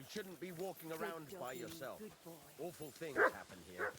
You shouldn't be walking around by yourself. Good boy. Awful things happen here.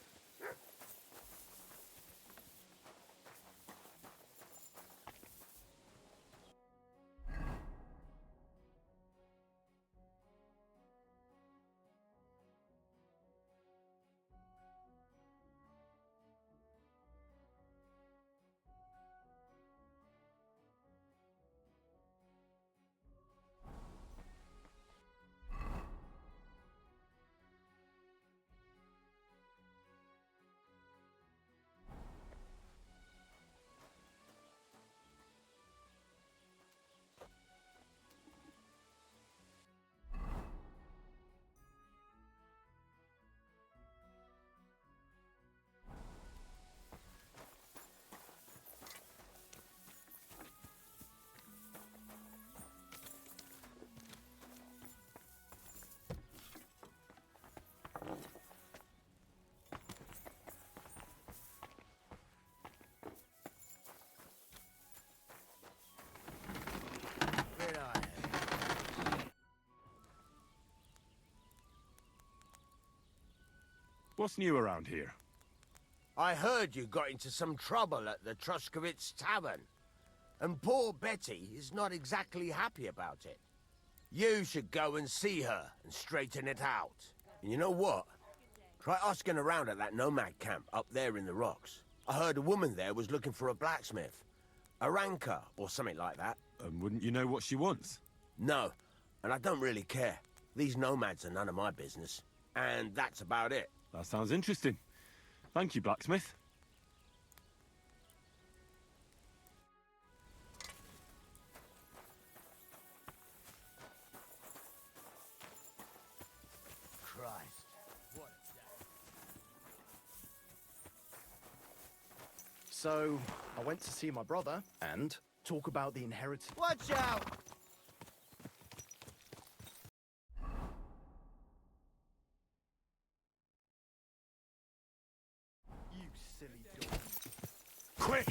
What's new around here? I heard you got into some trouble at the Truskowitz Tavern. And poor Betty is not exactly happy about it. You should go and see her and straighten it out. And you know what? Try asking around at that nomad camp up there in the rocks. I heard a woman there was looking for a blacksmith. A ranker or something like that. And wouldn't you know what she wants? No, and I don't really care. These nomads are none of my business. And that's about it. That sounds interesting. Thank you, blacksmith. Christ, what a day. So, I went to see my brother and talk about the inheritance. Watch out! You silly dog. Quick!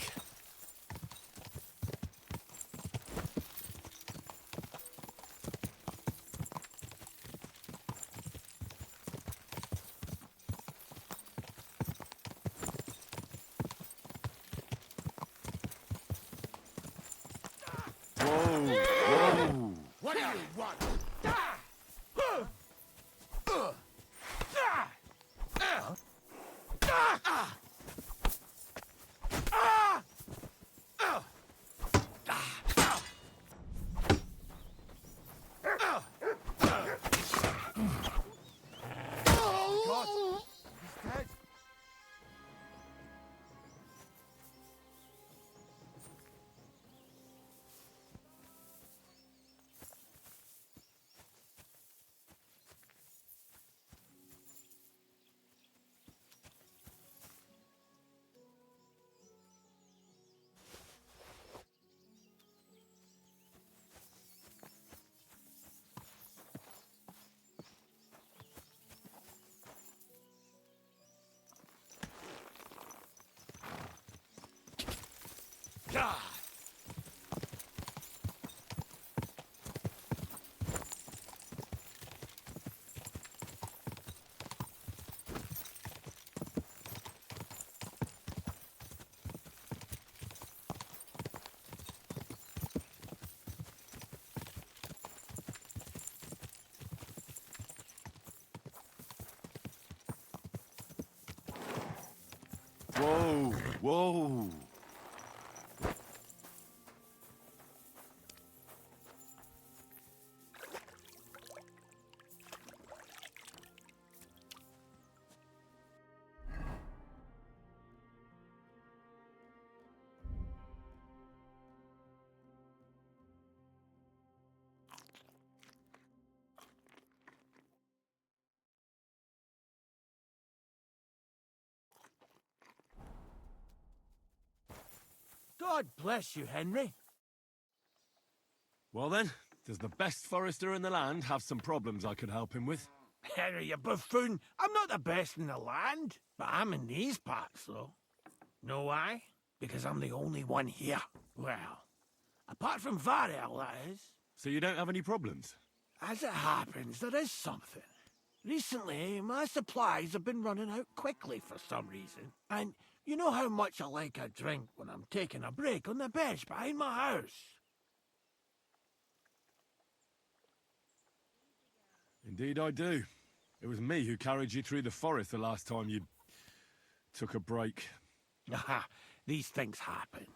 Whoa! What do you want? Whoa! Whoa! God bless you, Henry. Well then, does the best forester in the land have some problems I could help him with? Henry, you buffoon. I'm not the best in the land, but I'm in these parts, though. Know why? Because I'm the only one here. Well, apart from Varel, that is. So you don't have any problems? As it happens, there is something. Recently, my supplies have been running out quickly for some reason. And you know how much I like a drink when I'm taking a break on the bench behind my house. Indeed I do. It was me who carried you through the forest the last time you took a break. Aha, these things happen.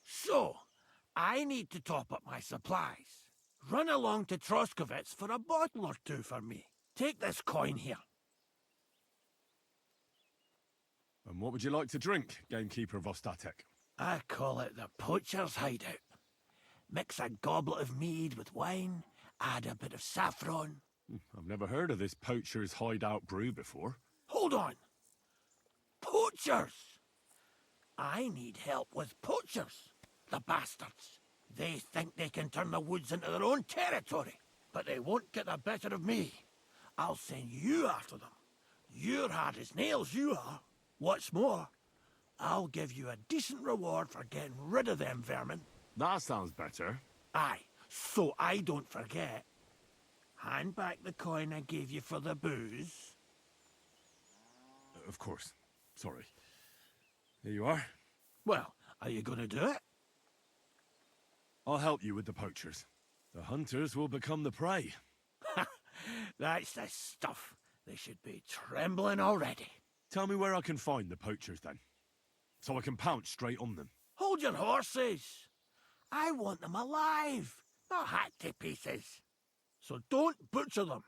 So, I need to top up my supplies. Run along to Troskovitz for a bottle or two for me. Take this coin here. And what would you like to drink, gamekeeper of Ostatek? I call it the poacher's hideout. Mix a goblet of mead with wine, add a bit of saffron. I've never heard of this poacher's hideout brew before. Hold on! Poachers! I need help with poachers, the bastards. They think they can turn the woods into their own territory, but they won't get the better of me. I'll send you after them. You're hard as nails, you are. What's more, I'll give you a decent reward for getting rid of them vermin. That sounds better. Aye, so I don't forget. Hand back the coin I gave you for the booze. Of course. Sorry. Here you are. Well, are you going to do it? I'll help you with the poachers. The hunters will become the prey. That's the stuff. They should be trembling already. Tell me where I can find the poachers, then. So I can pounce straight on them. Hold your horses. I want them alive, not hacked to pieces. So don't butcher them.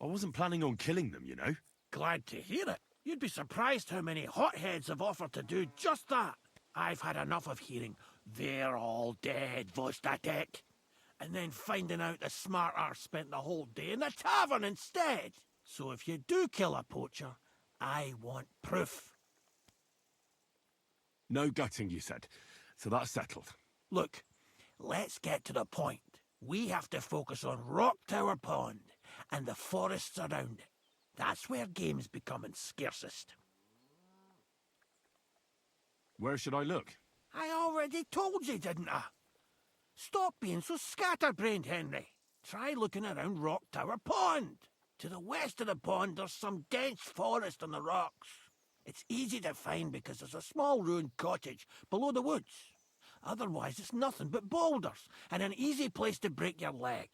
I wasn't planning on killing them, you know. Glad to hear it. You'd be surprised how many hotheads have offered to do just that. I've had enough of hearing, "They're all dead, Vostatek," and then finding out the smart arse spent the whole day in the tavern instead. So if you do kill a poacher, I want proof. No gutting, you said. So that's settled. Look, let's get to the point. We have to focus on Rock Tower Pond and the forests around it. That's where game's becoming scarcest. Where should I look? I already told you, didn't I? Stop being so scatterbrained, Henry. Try looking around Rock Tower Pond. To the west of the pond, there's some dense forest on the rocks. It's easy to find because there's a small ruined cottage below the woods. Otherwise, it's nothing but boulders and an easy place to break your leg.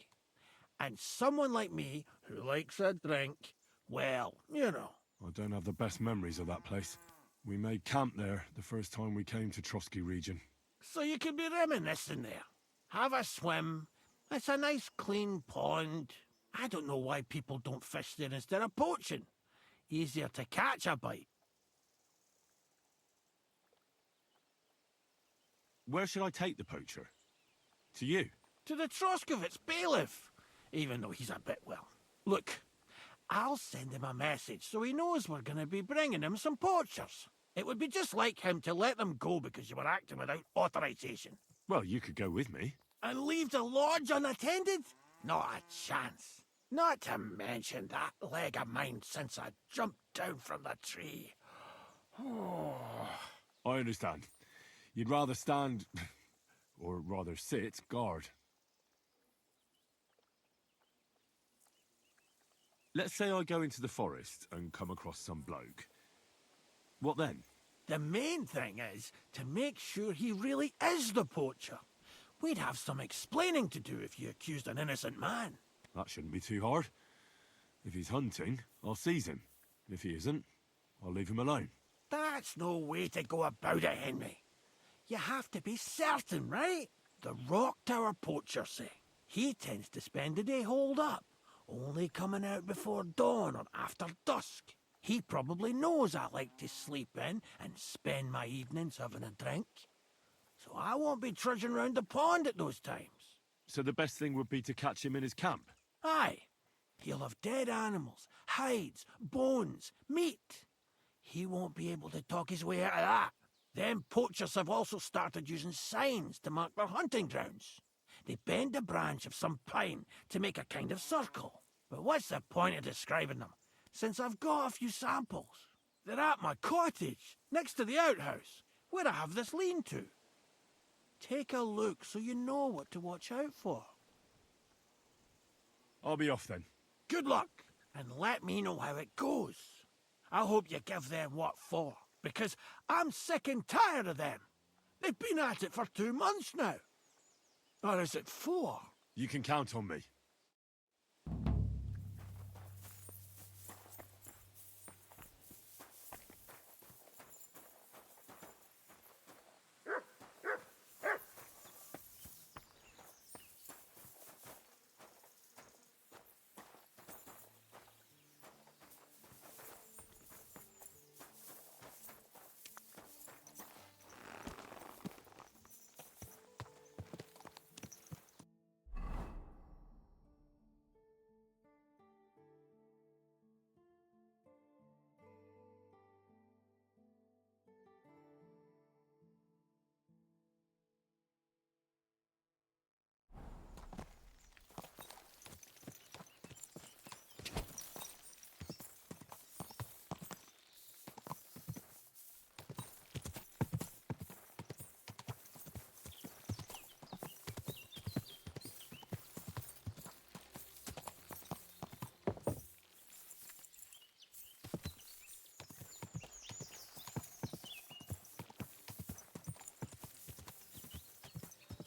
And someone like me, who likes a drink, well, you know. I don't have the best memories of that place. We made camp there the first time we came to Trotsky region. So you can be reminiscing there. Have a swim. It's a nice clean pond. I don't know why people don't fish there instead of poaching. Easier to catch a bite. Where should I take the poacher? To you? To the Troskovitz bailiff, even though he's a bit, well. Look, I'll send him a message so he knows we're going to be bringing him some poachers. It would be just like him to let them go because you were acting without authorization. Well, you could go with me. And leave the lodge unattended? Not a chance. Not to mention that leg of mine since I jumped down from the tree. I understand. You'd rather stand, or rather sit, guard. Let's say I go into the forest and come across some bloke. What then? The main thing is to make sure he really is the poacher. We'd have some explaining to do if you accused an innocent man. That shouldn't be too hard. If he's hunting, I'll seize him. If he isn't, I'll leave him alone. That's no way to go about it, Henry. You have to be certain, right? The Rock Tower poacher, say. He tends to spend the day holed up, only coming out before dawn or after dusk. He probably knows I like to sleep in and spend my evenings having a drink. So I won't be trudging round the pond at those times. So the best thing would be to catch him in his camp? Aye. He'll have dead animals, hides, bones, meat. He won't be able to talk his way out of that. Them poachers have also started using signs to mark their hunting grounds. They bend a branch of some pine to make a kind of circle. But what's the point of describing them, since I've got a few samples? They're at my cottage, next to the outhouse, where I have this lean-to. Take a look so you know what to watch out for. I'll be off then. Good luck, and let me know how it goes. I hope you give them what for, because I'm sick and tired of them. They've been at it for 2 months now. Or is it 4? You can count on me.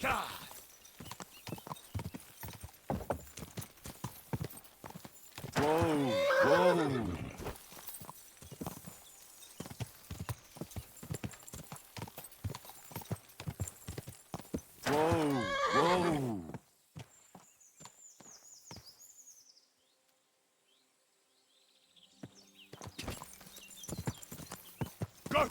God! Whoa! Whoa! Whoa! Whoa! Go!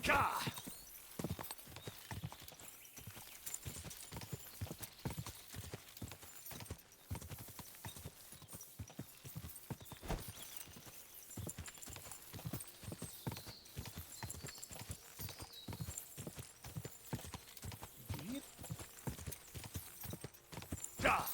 God! God!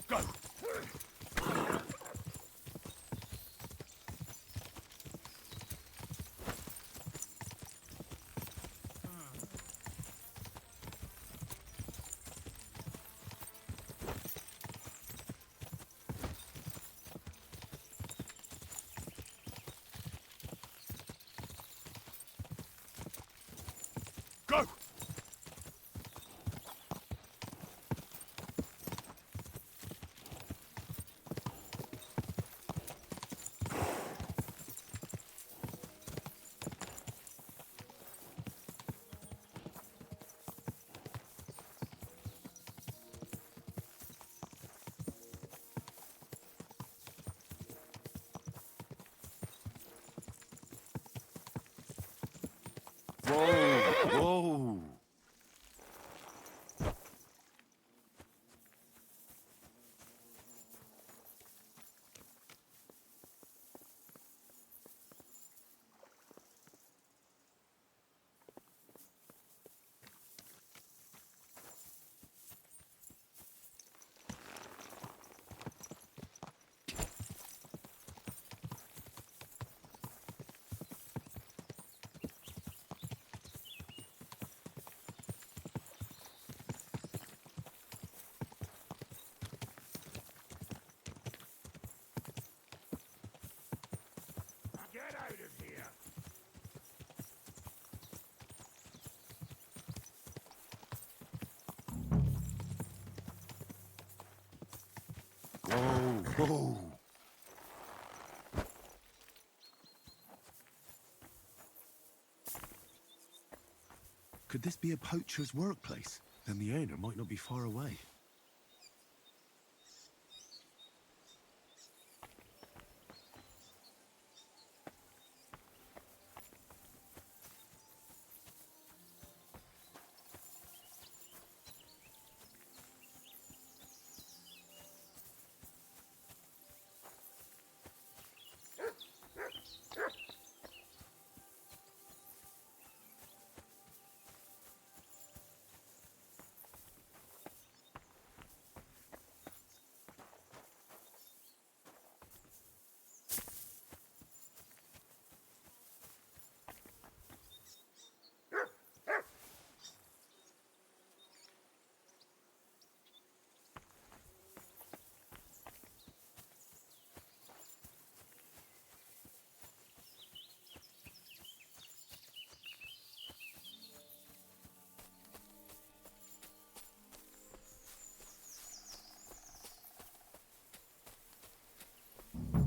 Go! Go! Oh! Could this be a poacher's workplace? Then the owner might not be far away.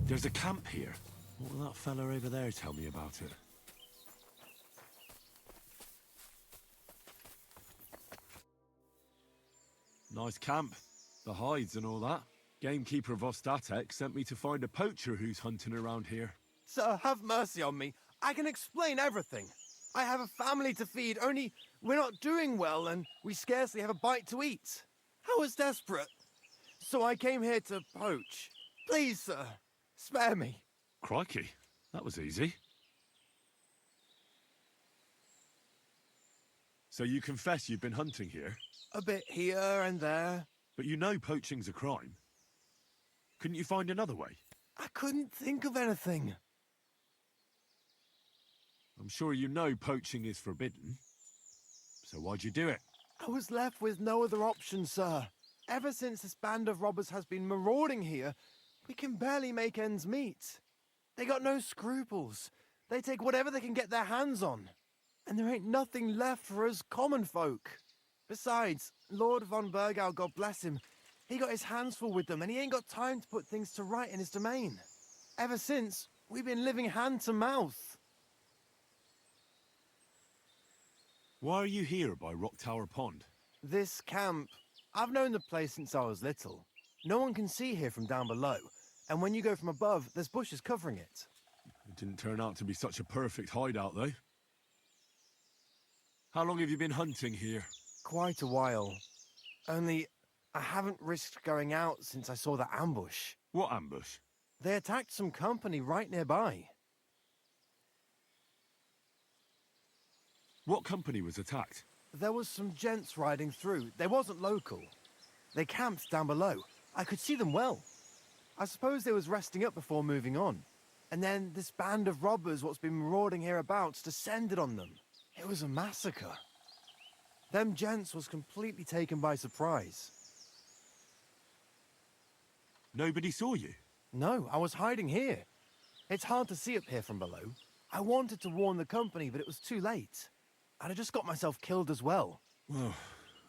There's a camp here. What will that fella over there tell me about it? Nice camp. The hides and all that. Gamekeeper Vostatek sent me to find a poacher who's hunting around here. Sir, have mercy on me. I can explain everything. I have a family to feed, only we're not doing well and we scarcely have a bite to eat. I was desperate. So I came here to poach. Please, sir, spare me. Crikey, that was easy. So you confess you've been hunting here? A bit here and there. But you know poaching's a crime. Couldn't you find another way? I couldn't think of anything. I'm sure you know poaching is forbidden. So why'd you do it? I was left with no other option, sir. Ever since this band of robbers has been marauding here, we can barely make ends meet. They got no scruples. They take whatever they can get their hands on. And there ain't nothing left for us common folk. Besides, Lord von Burgau, God bless him, he got his hands full with them and he ain't got time to put things to right in his domain. Ever since, we've been living hand to mouth. Why are you here by Rock Tower Pond? This camp, I've known the place since I was little. No one can see here from down below, and when you go from above, there's bushes covering it. It didn't turn out to be such a perfect hideout, though. How long have you been hunting here? Quite a while. Only, I haven't risked going out since I saw that ambush. What ambush? They attacked some company right nearby. What company was attacked? There was some gents riding through. They wasn't local. They camped down below. I could see them well. I suppose they was resting up before moving on. And then this band of robbers what's been marauding hereabouts descended on them. It was a massacre. Them gents was completely taken by surprise. Nobody saw you? No, I was hiding here. It's hard to see up here from below. I wanted to warn the company, but it was too late. And I just got myself killed as well. Well,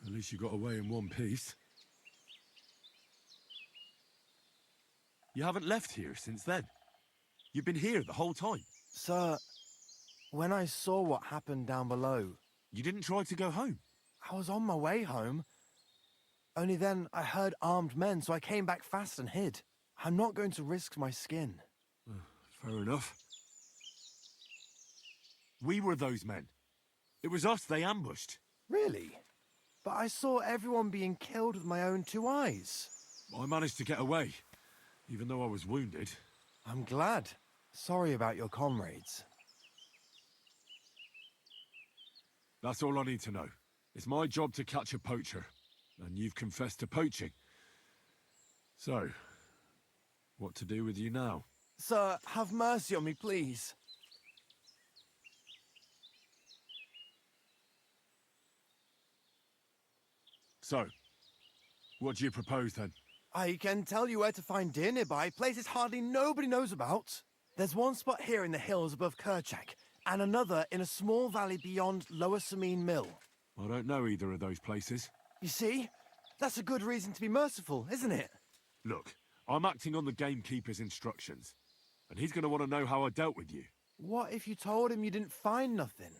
at least you got away in one piece. You haven't left here since then. You've been here the whole time. Sir, when I saw what happened down below... You didn't try to go home? I was on my way home. Only then I heard armed men, so I came back fast and hid. I'm not going to risk my skin. Fair enough. We were those men. It was us they ambushed. Really? But I saw everyone being killed with my own two eyes. I managed to get away, even though I was wounded. I'm glad. Sorry about your comrades. That's all I need to know. It's my job to catch a poacher, and you've confessed to poaching. So, what to do with you now? Sir, have mercy on me, please. So, what do you propose then? I can tell you where to find deer nearby, places hardly nobody knows about. There's one spot here in the hills above Kerchak, and another in a small valley beyond Lower Samine Mill. I don't know either of those places. You see? That's a good reason to be merciful, isn't it? Look, I'm acting on the gamekeeper's instructions, and he's going to want to know how I dealt with you. What if you told him you didn't find nothing?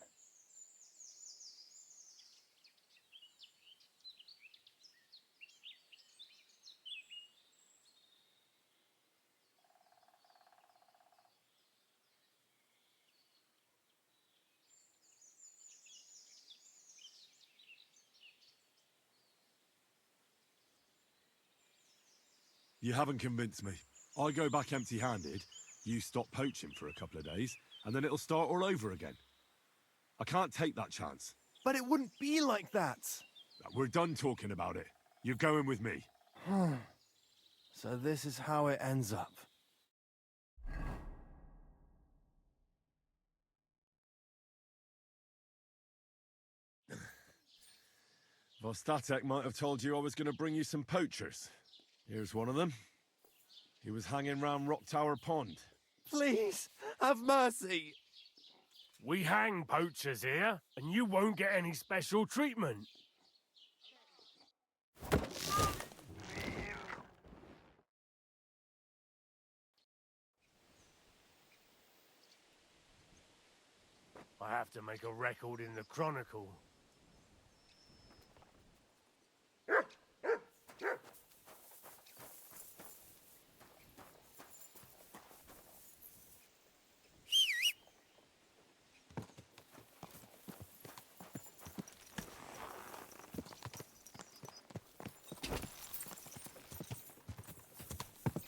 You haven't convinced me. I go back empty-handed, you stop poaching for a couple of days, and then it'll start all over again. I can't take that chance. But it wouldn't be like that. We're done talking about it. You're going with me. So this is how it ends up. Vostatek might have told you I was going to bring you some poachers. Here's one of them. He was hanging round Rock Tower Pond. Please, have mercy. We hang poachers here, and you won't get any special treatment. I have to make a record in the Chronicle.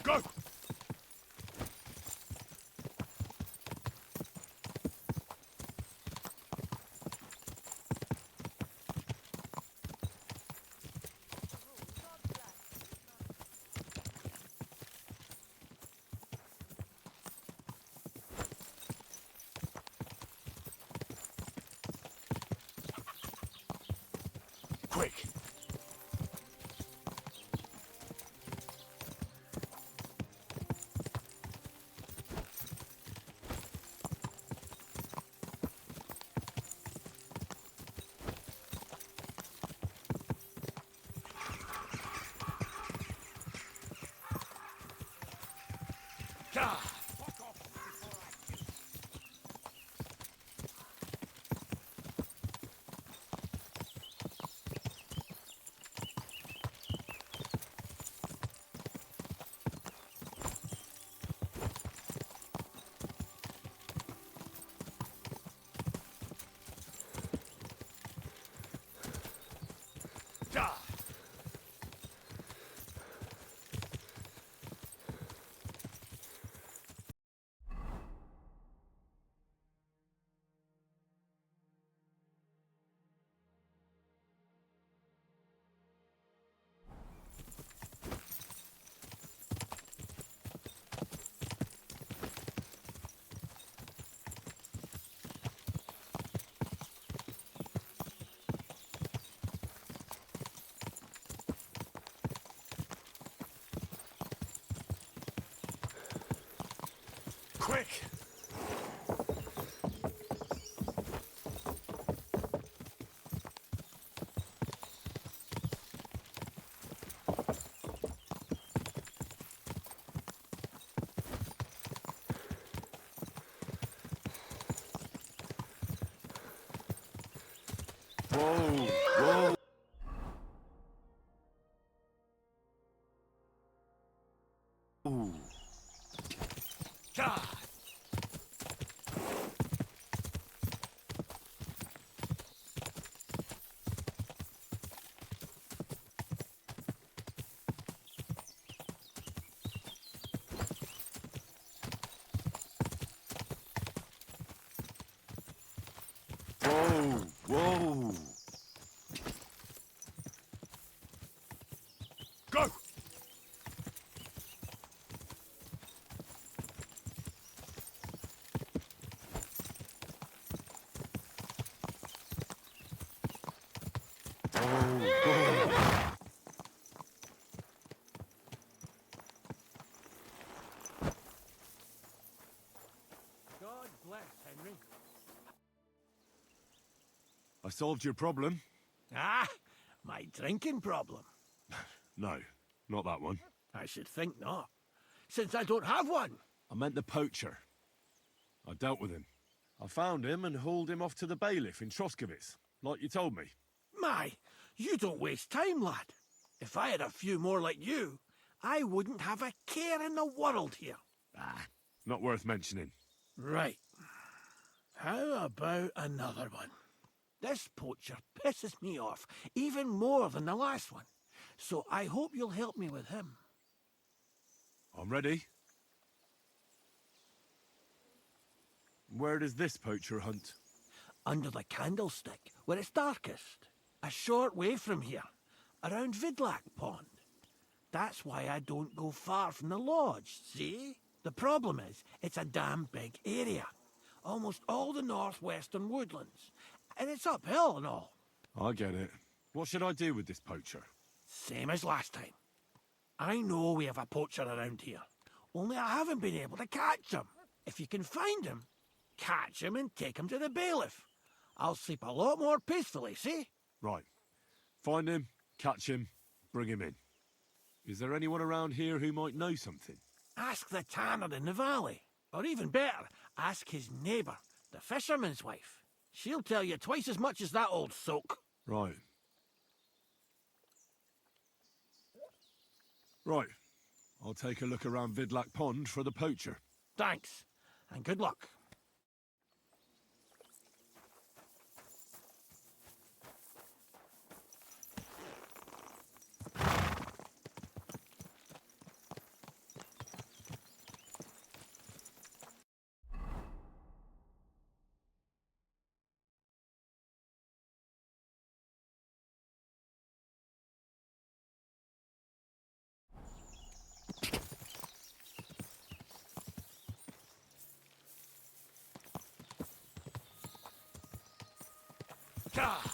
Go! Quick! Quick! Whoa! Whoa! Ooh. God! Whoa! Whoa! Go! God bless, Henry. I solved your problem? Ah, my drinking problem. No, not that one. I should think not, since I don't have one. I meant the poacher. I dealt with him. I found him and hauled him off to the bailiff in Troskowitz, like you told me. My, you don't waste time, lad. If I had a few more like you, I wouldn't have a care in the world here. Ah, not worth mentioning. Right. How about another one? This poacher pisses me off even more than the last one, so I hope you'll help me with him. I'm ready. Where does this poacher hunt? Under the candlestick, where it's darkest. A short way from here, around Vidlak Pond. That's why I don't go far from the lodge, see? The problem is, it's a damn big area. Almost all the northwestern woodlands. And it's uphill and all. I get it. What should I do with this poacher? Same as last time. I know we have a poacher around here. Only I haven't been able to catch him. If you can find him, catch him and take him to the bailiff. I'll sleep a lot more peacefully, see? Right. Find him, catch him, bring him in. Is there anyone around here who might know something? Ask the tanner in the valley. Or even better, ask his neighbour, the fisherman's wife. She'll tell you twice as much as that old soak. Right. Right. I'll take a look around Vidlak Pond for the poacher. Thanks, and good luck. Ah!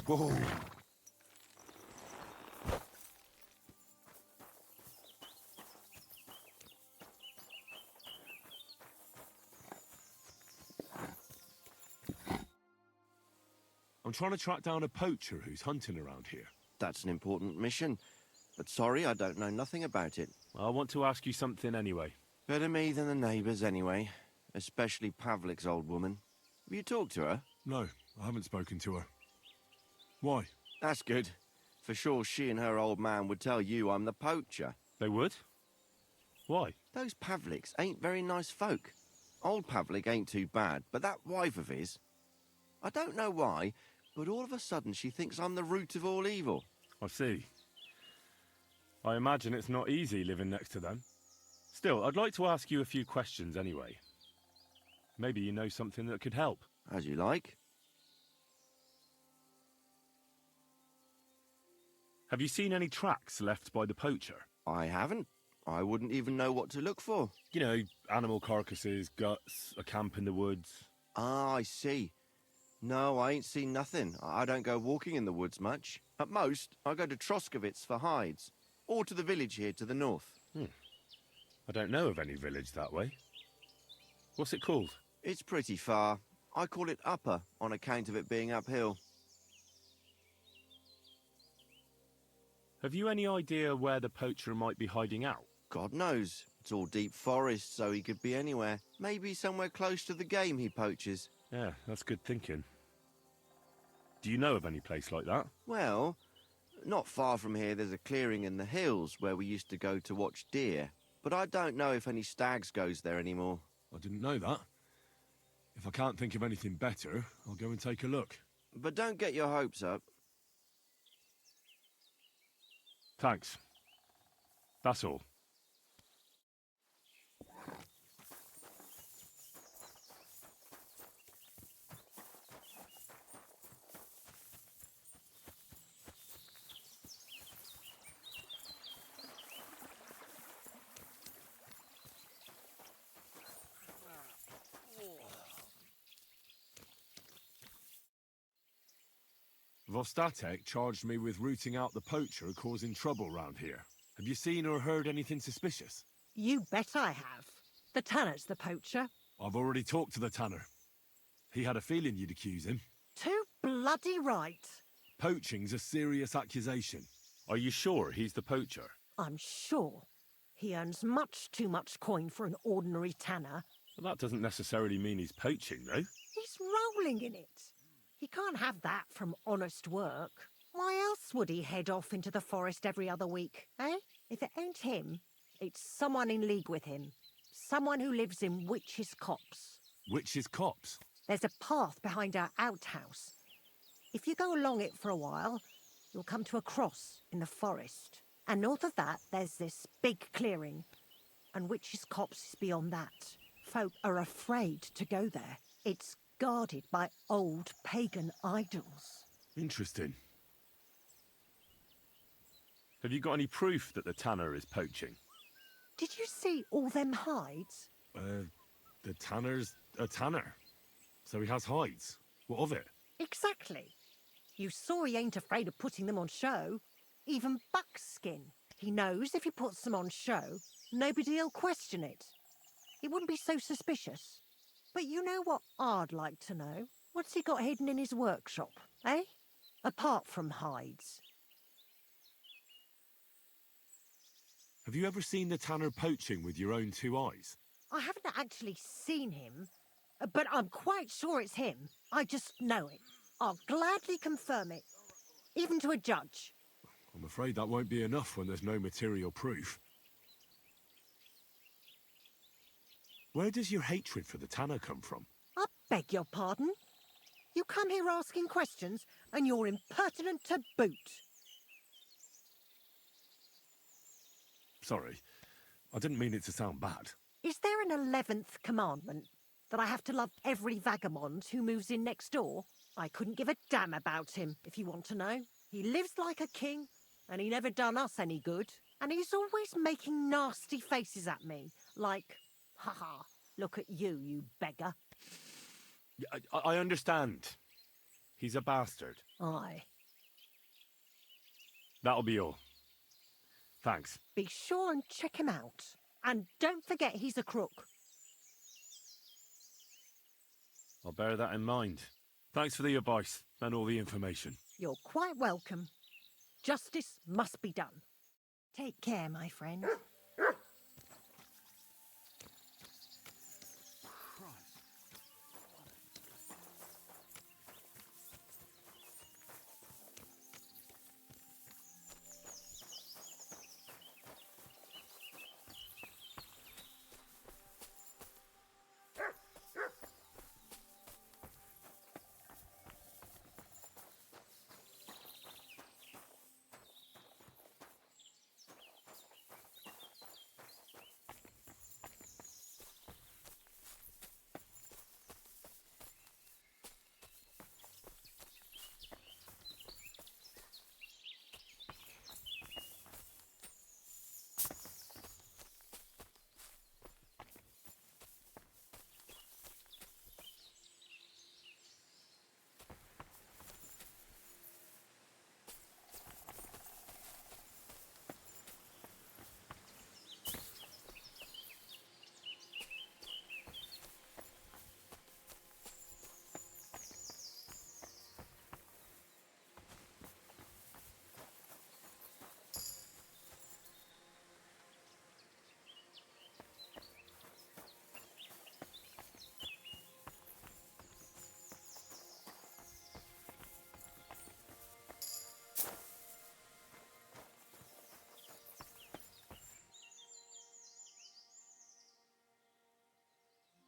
Whoa. I'm trying to track down a poacher who's hunting around here. That's an important mission. But sorry, I don't know nothing about it. I want to ask you something anyway. Better me than the neighbours anyway. Especially Pavlik's old woman. Have you talked to her? No, I haven't spoken to her. Why? That's good. For sure she and her old man would tell you I'm the poacher. They would? Why? Those Pavliks ain't very nice folk. Old Pavlik ain't too bad, but that wife of his... I don't know why, but all of a sudden she thinks I'm the root of all evil. I see. I imagine it's not easy living next to them. Still, I'd like to ask you a few questions anyway. Maybe you know something that could help. As you like. Have you seen any tracks left by the poacher? I haven't. I wouldn't even know what to look for. You know, animal carcasses, guts, a camp in the woods. Ah, I see. No, I ain't seen nothing. I don't go walking in the woods much. At most, I go to Troskowitz for hides. Or to the village here to the north. I don't know of any village that way. What's it called? It's pretty far. I call it Upper on account of it being uphill. Have you any idea where the poacher might be hiding out? God knows. It's all deep forest, so he could be anywhere. Maybe somewhere close to the game he poaches. Yeah, that's good thinking. Do you know of any place like that? Well, not far from here there's a clearing in the hills where we used to go to watch deer. But I don't know if any stags goes there anymore. I didn't know that. If I can't think of anything better, I'll go and take a look. But don't get your hopes up. Thanks. That's all. Vostatek charged me with rooting out the poacher causing trouble round here. Have you seen or heard anything suspicious? You bet I have. The tanner's the poacher. I've already talked to the tanner. He had a feeling you'd accuse him. Too bloody right. Poaching's a serious accusation. Are you sure he's the poacher? I'm sure. He earns much too much coin for an ordinary tanner. Well, that doesn't necessarily mean he's poaching, though. He's rolling in it. He can't have that from honest work. Why else would he head off into the forest every other week, eh? If it ain't him, it's someone in league with him. Someone who lives in Witch's Copse. Witch's Copse? There's a path behind our outhouse. If you go along it for a while, you'll come to a cross in the forest. And north of that, there's this big clearing. And Witch's Copse is beyond that. Folk are afraid to go there. It's guarded by old pagan idols. Interesting. Have you got any proof that the tanner is poaching? Did you see all them hides? The tanner's a tanner. So he has hides. What of it? Exactly. You saw he ain't afraid of putting them on show. Even buckskin. He knows if he puts them on show, nobody'll question it. He wouldn't be so suspicious. But you know what I'd like to know? What's he got hidden in his workshop, eh? Apart from hides. Have you ever seen the tanner poaching with your own two eyes? I haven't actually seen him, but I'm quite sure it's him. I just know it. I'll gladly confirm it, even to a judge. I'm afraid that won't be enough when there's no material proof. Where does your hatred for the tanner come from? I beg your pardon? You come here asking questions, and you're impertinent to boot. Sorry, I didn't mean it to sound bad. Is there an 11th commandment? That I have to love every vagabond who moves in next door? I couldn't give a damn about him, if you want to know. He lives like a king, and he never done us any good. And he's always making nasty faces at me, like, ha, look at you, you beggar. I understand. He's a bastard. Aye. That'll be all. Thanks. Be sure and check him out. And don't forget he's a crook. I'll bear that in mind. Thanks for the advice and all the information. You're quite welcome. Justice must be done. Take care, my friend.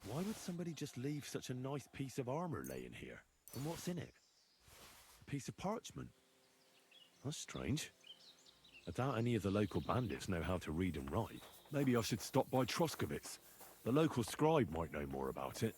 Why would somebody just leave such a nice piece of armor laying here? And what's in it? A piece of parchment? That's strange. I doubt any of the local bandits know how to read and write. Maybe I should stop by Troskovitz. The local scribe might know more about it.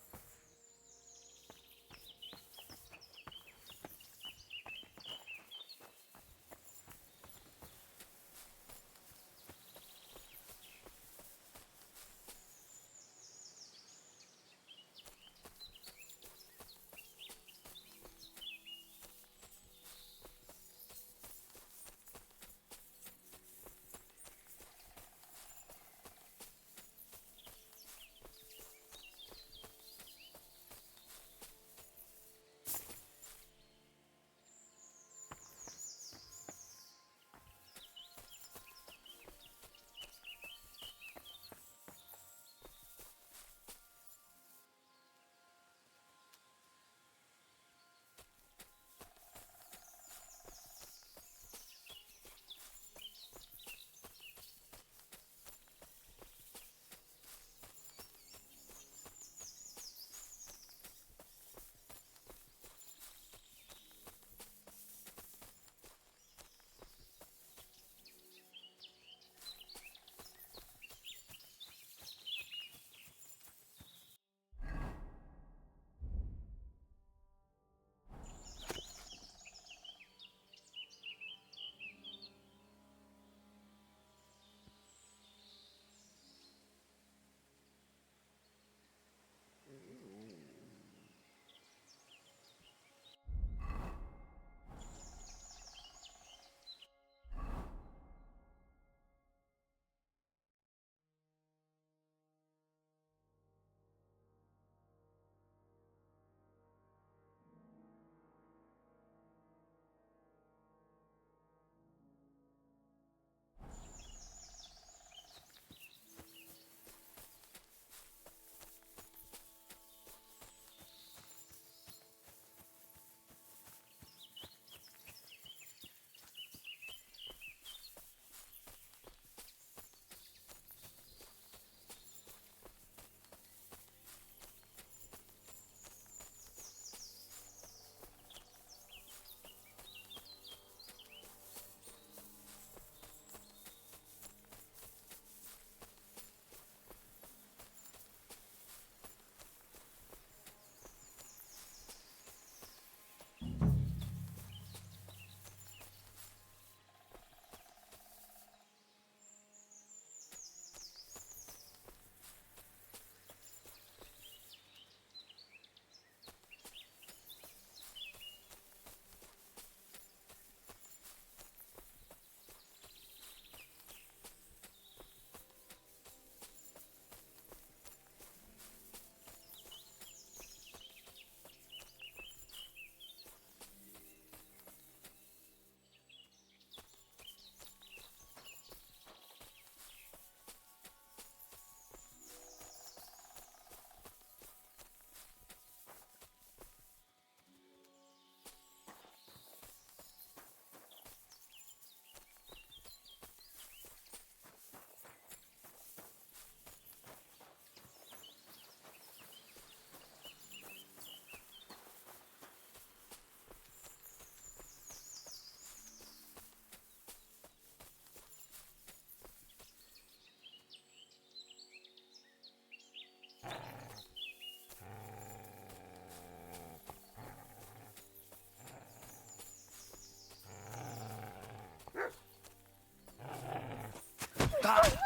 Ugh.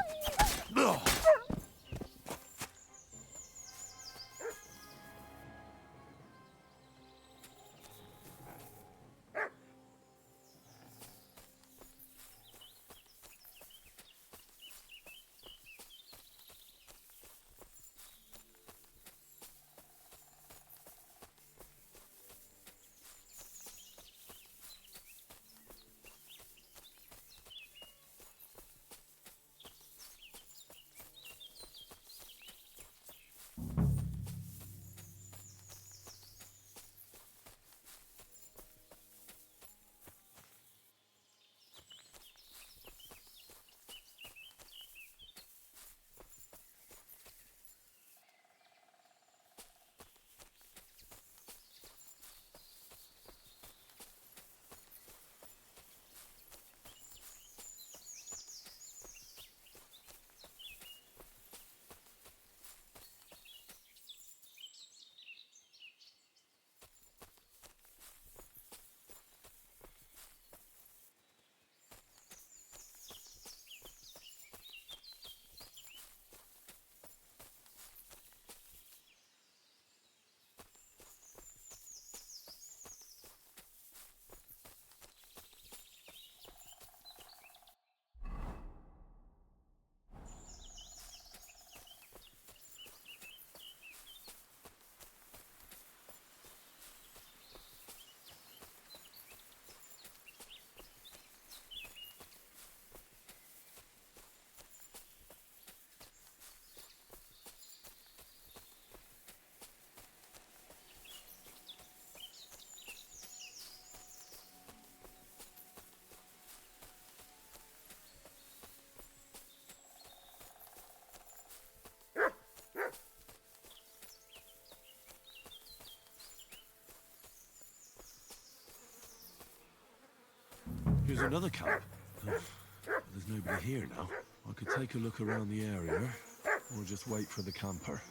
Here's another camp. Ugh, there's nobody here now. I could take a look around the area, or just wait for the camper.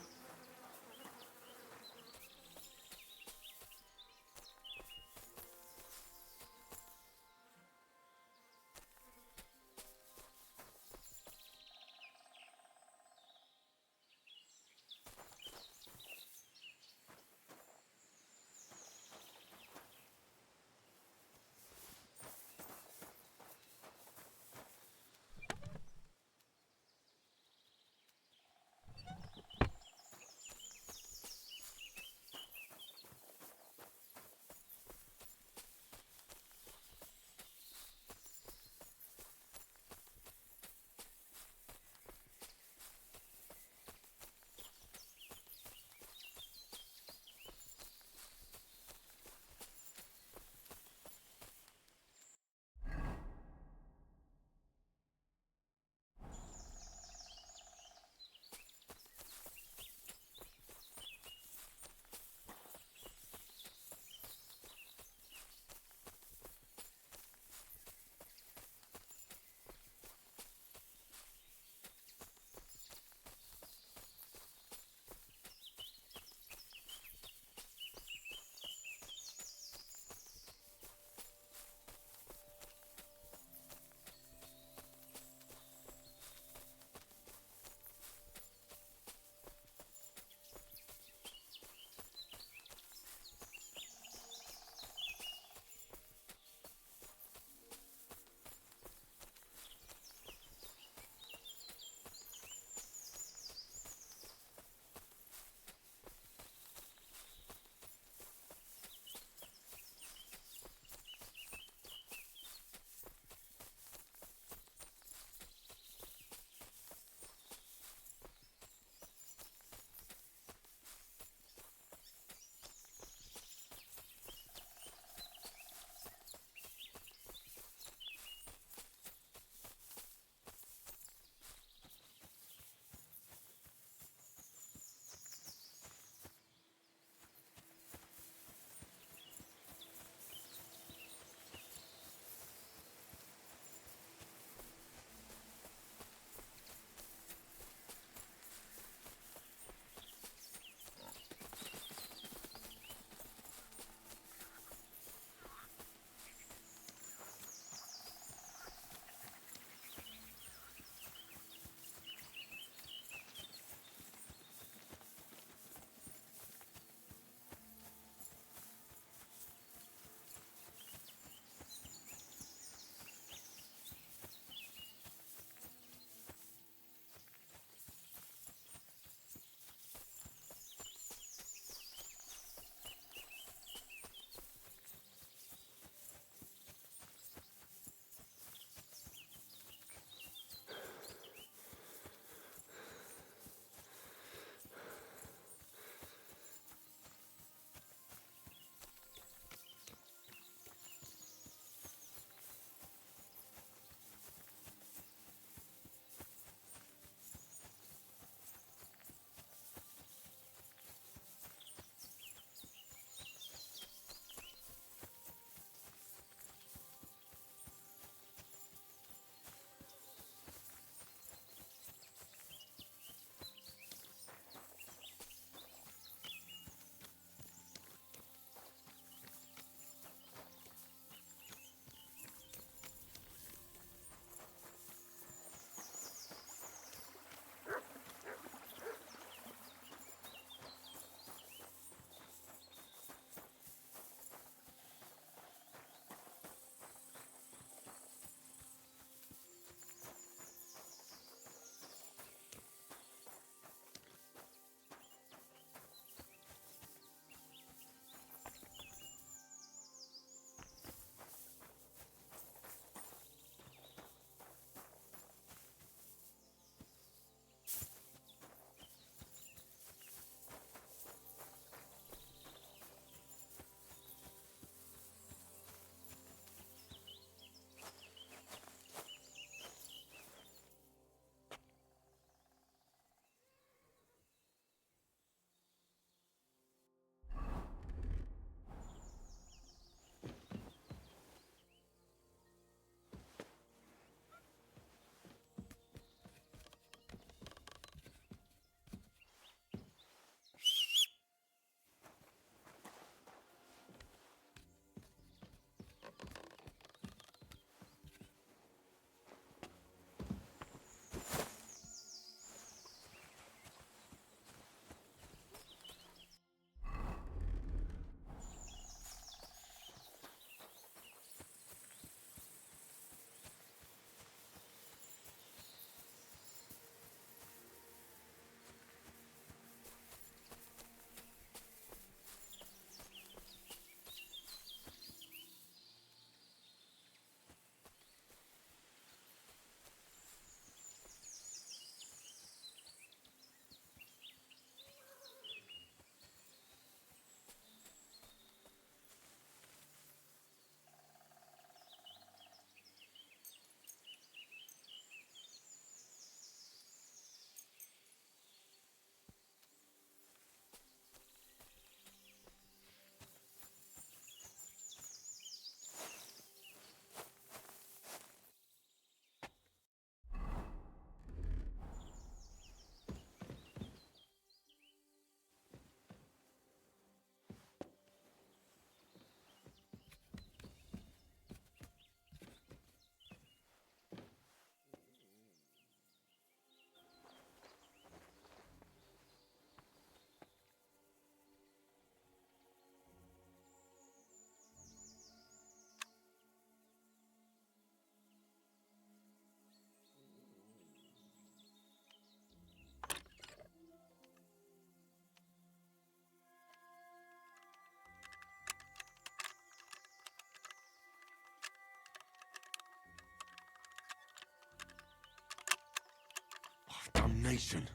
Damnation.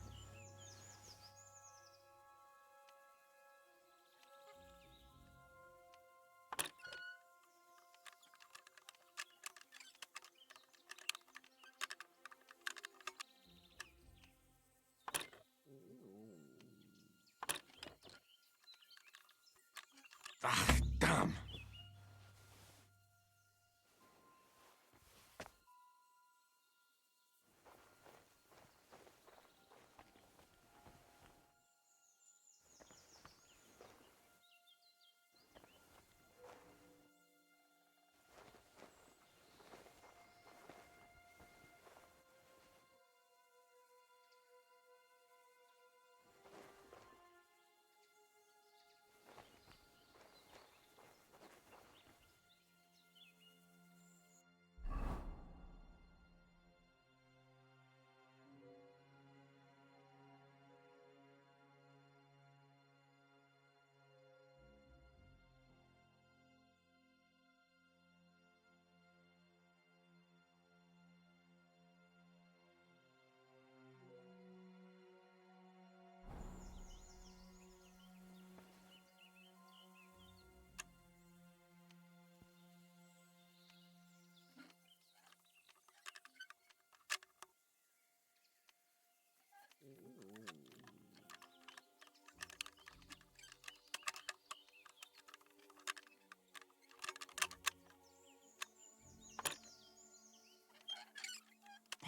Ah, damn.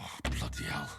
Oh, bloody hell.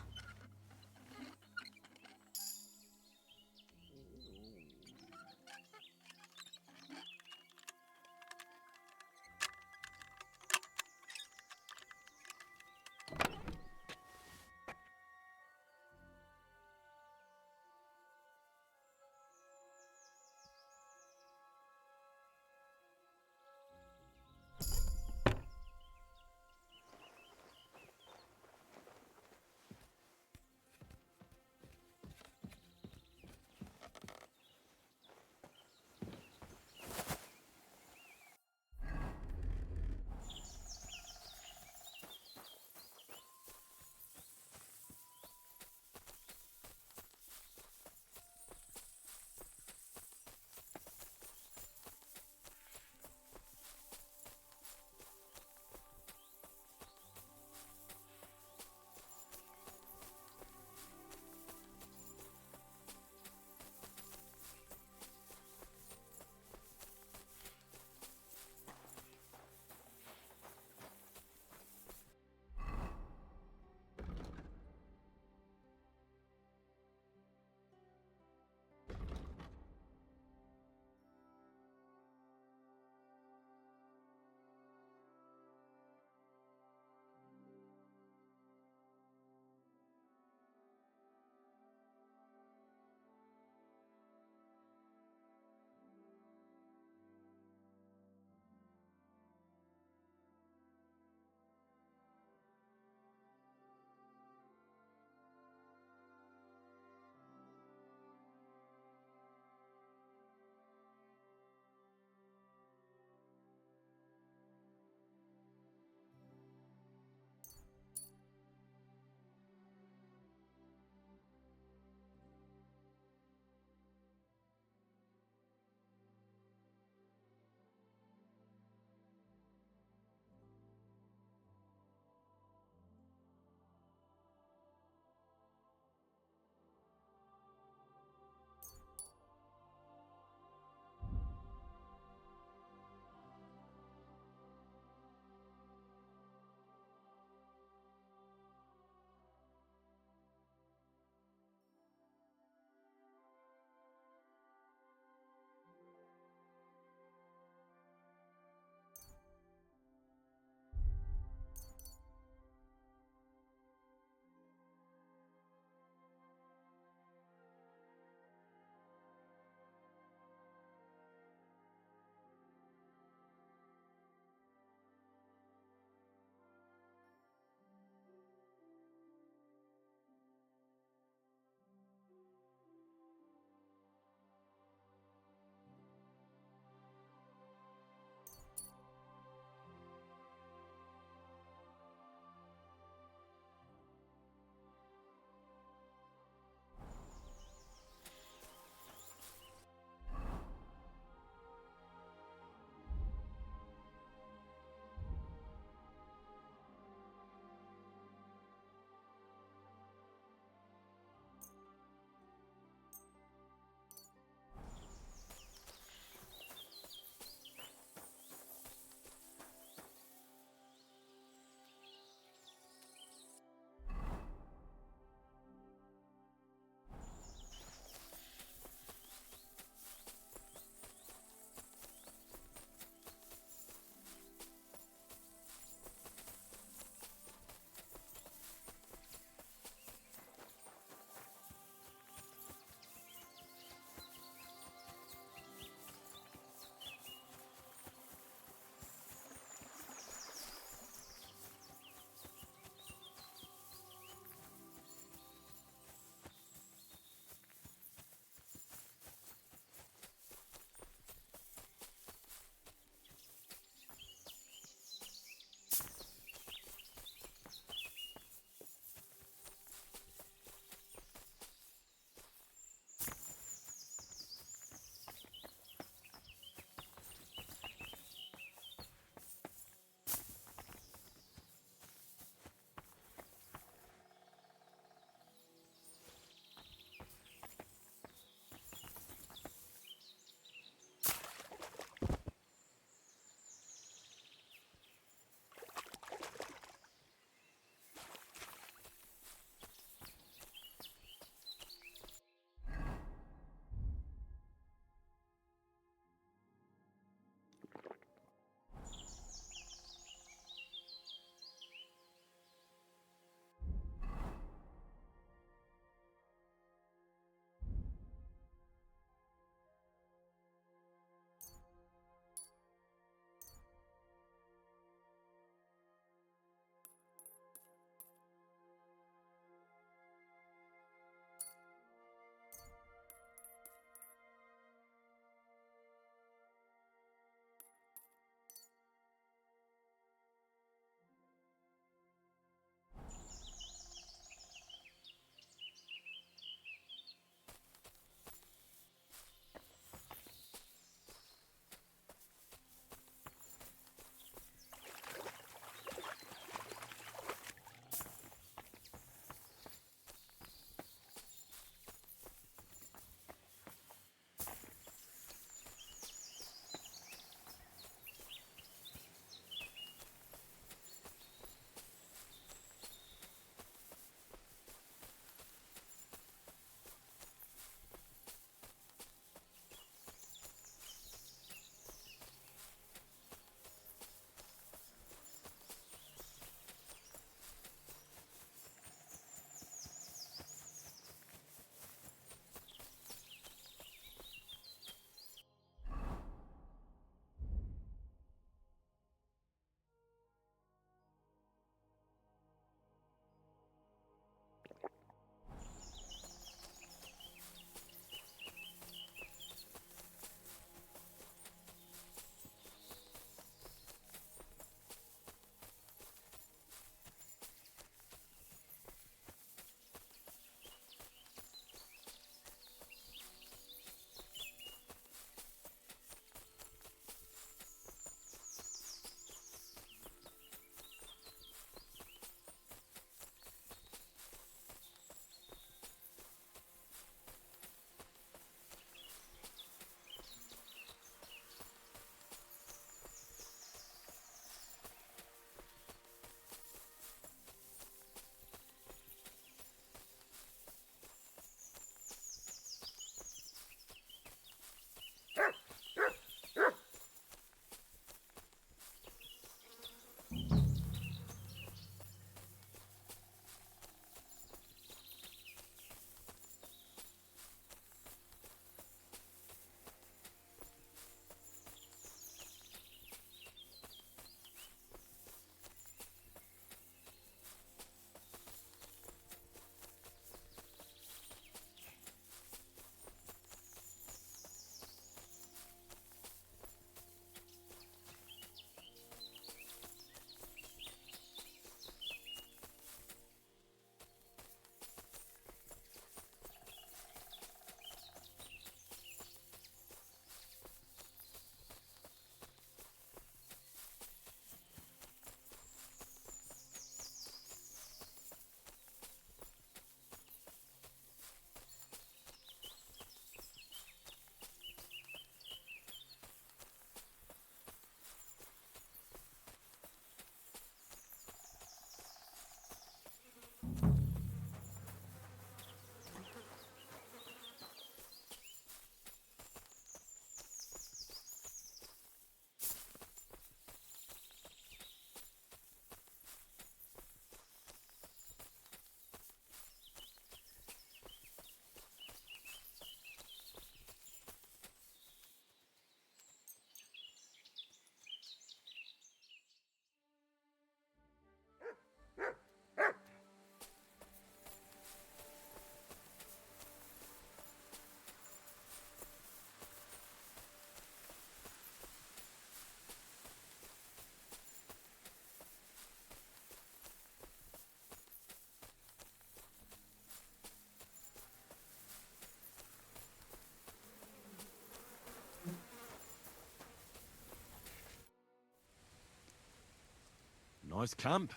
Nice camp.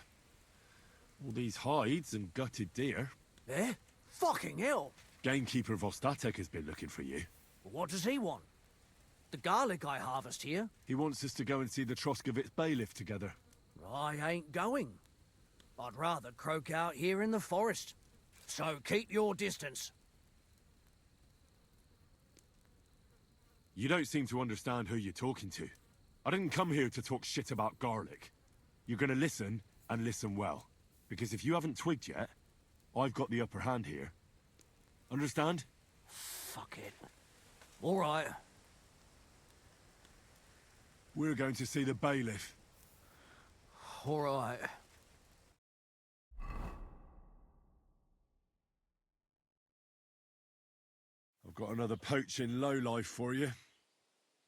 All these hides and gutted deer. Eh? Fucking hell! Gamekeeper Vostatek has been looking for you. What does he want? The garlic I harvest here? He wants us to go and see the Troskovitz bailiff together. I ain't going. I'd rather croak out here in the forest. So keep your distance. You don't seem to understand who you're talking to. I didn't come here to talk shit about garlic. You're gonna listen, and listen well. Because if you haven't twigged yet, I've got the upper hand here. Understand? Fuck it. All right. We're going to see the bailiff. All right. I've got another poaching lowlife for you.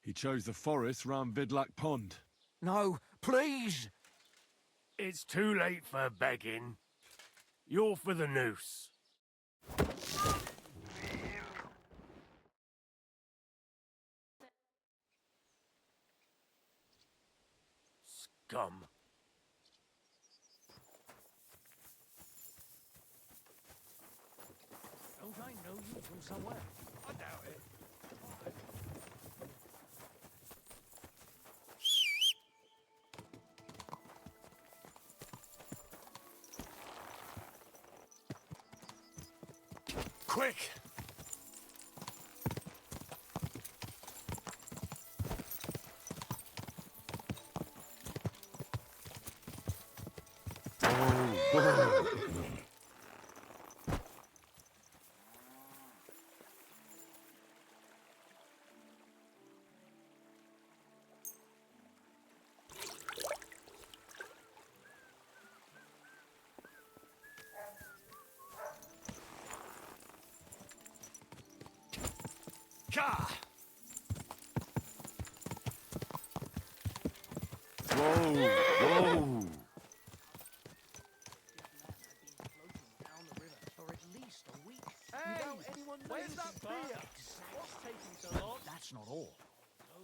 He chose the forest round Vidlak Pond. No, please! It's too late for begging. You're for the noose. Scum. Don't I know you from somewhere? I doubt it. Quick! Ka! Whoa! Whoa! Down the river for at least a week. Where's that beer? What's taking so long? That's not all.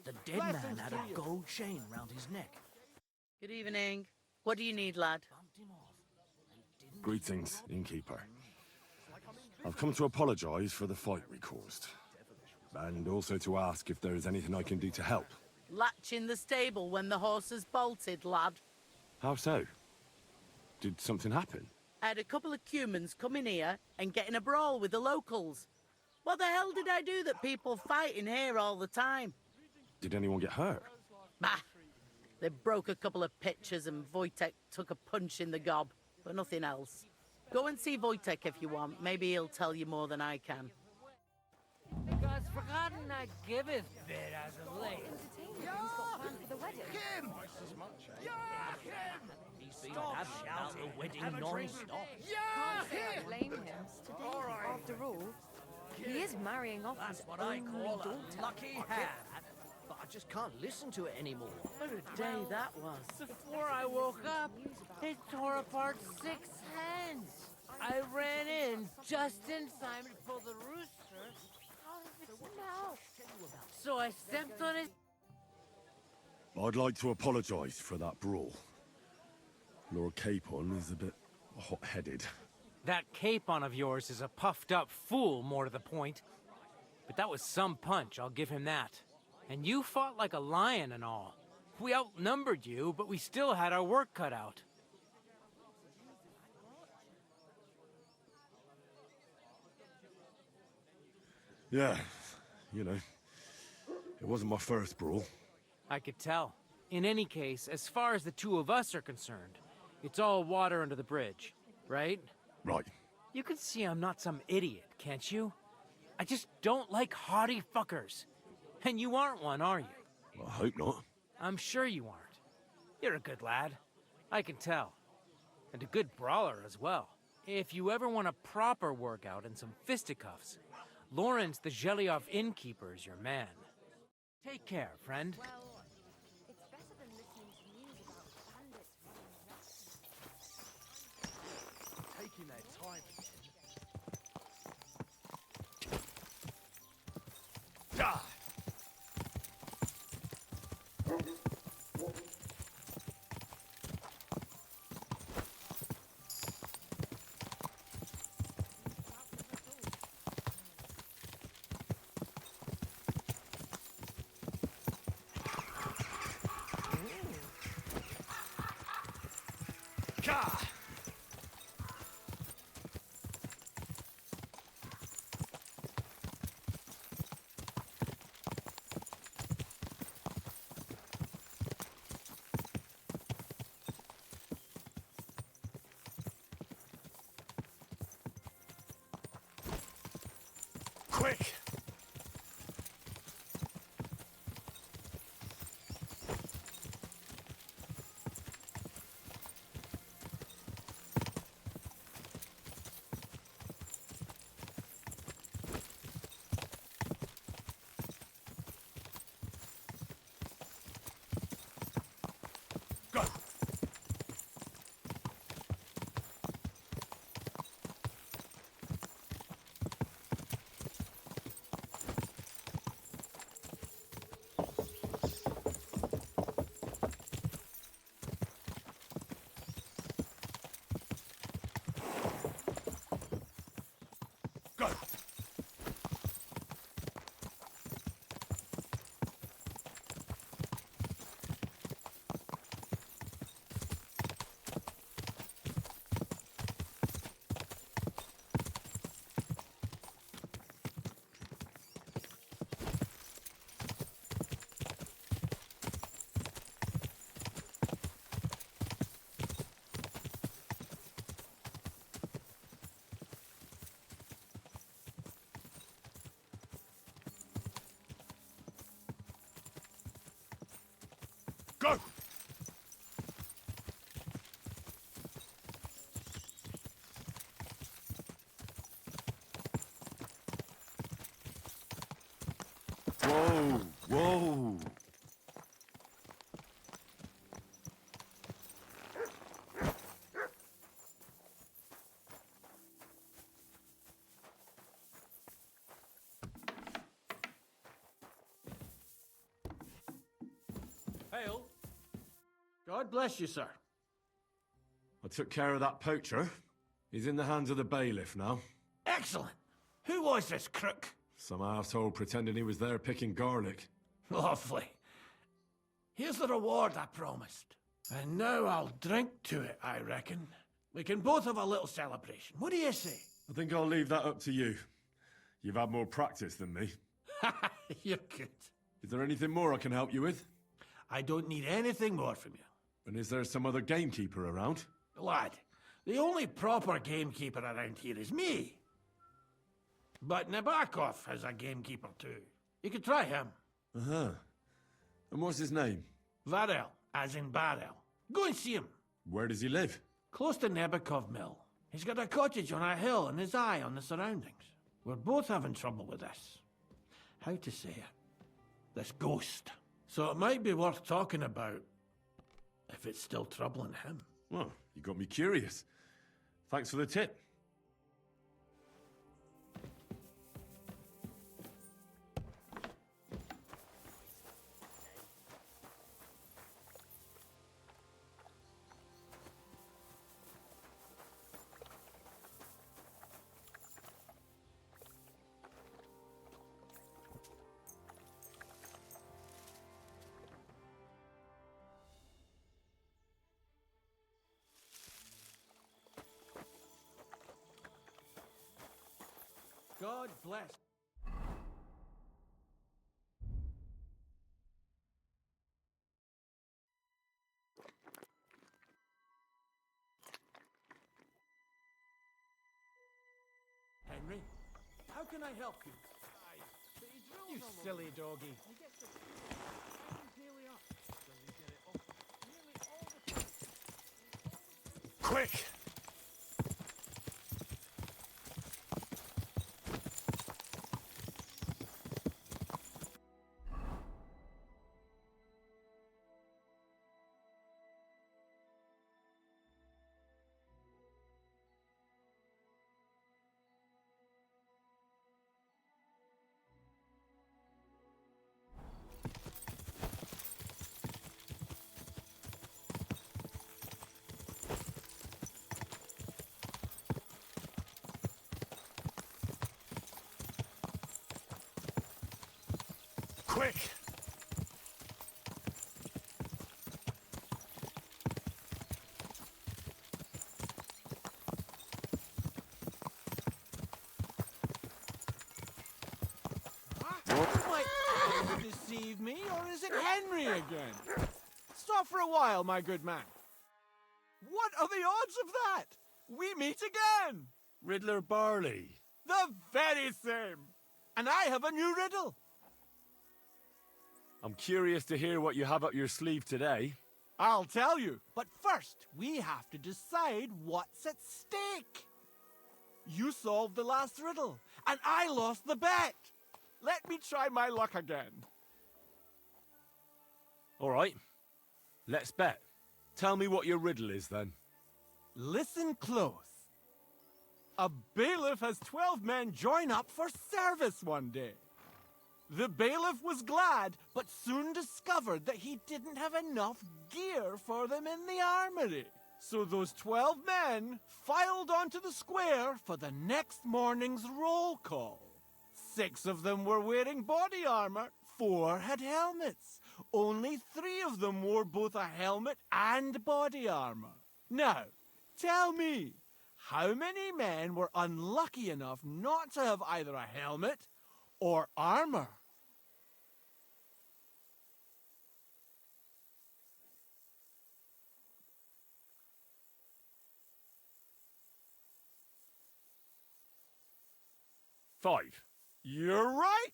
The dead man had a gold chain round his neck. Good evening. What do you need, lad? Bumped him off. They didn't Greetings, innkeeper. I've come to apologize for the fight we caused. And also to ask if there is anything I can do to help. Latch in the stable when the horses bolted, lad. How so? Did something happen? I had a couple of humans come in here and get in a brawl with the locals. What the hell did I do that people fight in here all the time? Did anyone get hurt? Bah! They broke a couple of pitchers and Wojtek took a punch in the gob, but nothing else. Go and see Wojtek if you want. Maybe he'll tell you more than I can. God's forgotten I giveth bit as of late. Stop shouting. The wedding non-stop. Can't blame him. After all, he is marrying off That's his what I only call daughter. a lucky hand. But I just can't listen to it anymore. What a day that was. Before I woke up, it tore apart 6 hands. I ran in just in time to pull the rooster out of its mouth. So I stepped on his... I'd like to apologize for that brawl. Lord Capon is a bit hot-headed. That Capon of yours is a puffed-up fool, more to the point. But that was some punch, I'll give him that. And you fought like a lion and all. We outnumbered you, but we still had our work cut out. Yeah, you know, it wasn't my first brawl. I could tell. In any case, as far as the two of us are concerned, it's all water under the bridge, right? Right. You can see I'm not some idiot, can't you? I just don't like haughty fuckers. And you aren't one, are you? I hope not. I'm sure you aren't. You're a good lad. I can tell. And a good brawler as well. If you ever want a proper workout and some fisticuffs, Lawrence the Zhelyov innkeeper is your man. Take care, friend. Well, it's better than listening to news about bandits running Taking their time. Ah! Gah! Quick! Go! Go! Go! Whoa, whoa. Hail. God bless you, sir. I took care of that poacher. He's in the hands of the bailiff now. Excellent. Who was this crook? Some arsehole pretending he was there picking garlic. Lovely. Here's the reward I promised. And now I'll drink to it, I reckon. We can both have a little celebration. What do you say? I think I'll leave that up to you. You've had more practice than me. You're good. Is there anything more I can help you with? I don't need anything more from you. And is there some other gamekeeper around? Lad, the only proper gamekeeper around here is me. But Nabokov has a gamekeeper too. You could try him. Uh-huh. And what's his name? Varel, as in barrel. Go and see him. Where does he live? Close to Nabokov Mill. He's got a cottage on a hill and his eye on the surroundings. We're both having trouble with this. How to say it? This ghost. So it might be worth talking about if it's still troubling him. Well, you got me curious. Thanks for the tip. God bless. Henry, how can I help you? You silly doggy. Quick! Quick! to deceive me, or is it Henry again? Stop for a while, my good man. What are the odds of that? We meet again! Riddler Barley. The very same! And I have a new riddle. I'm curious to hear what you have up your sleeve today. I'll tell you, but first we have to decide what's at stake. You solved the last riddle, and I lost the bet. Let me try my luck again. All right, let's bet. Tell me what your riddle is, then. Listen close. A bailiff has 12 men join up for service one day. The bailiff was glad, but soon discovered that he didn't have enough gear for them in the armory. So those 12 men filed onto the square for the next morning's roll call. 6 of them were wearing body armor, 4 had helmets. Only 3 of them wore both a helmet and body armor. Now, tell me, how many men were unlucky enough not to have either a helmet or armor? Five. You're right.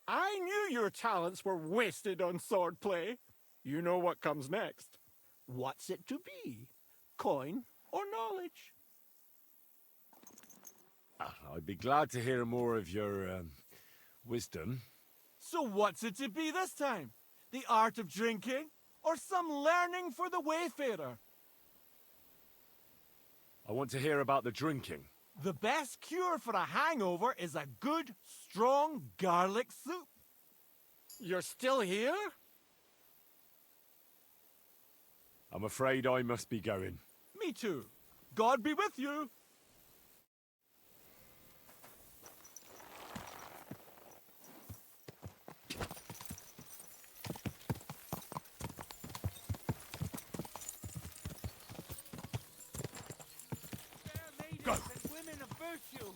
I knew your talents were wasted on swordplay. You know what comes next. What's it to be? Coin or knowledge? I'd be glad to hear more of your wisdom. So what's it to be this time? The art of drinking or some learning for the wayfarer? I want to hear about the drinking. The best cure for a hangover is a good, strong garlic soup. You're still here? I'm afraid I must be going. Me too. God be with you. Go. Women of virtue.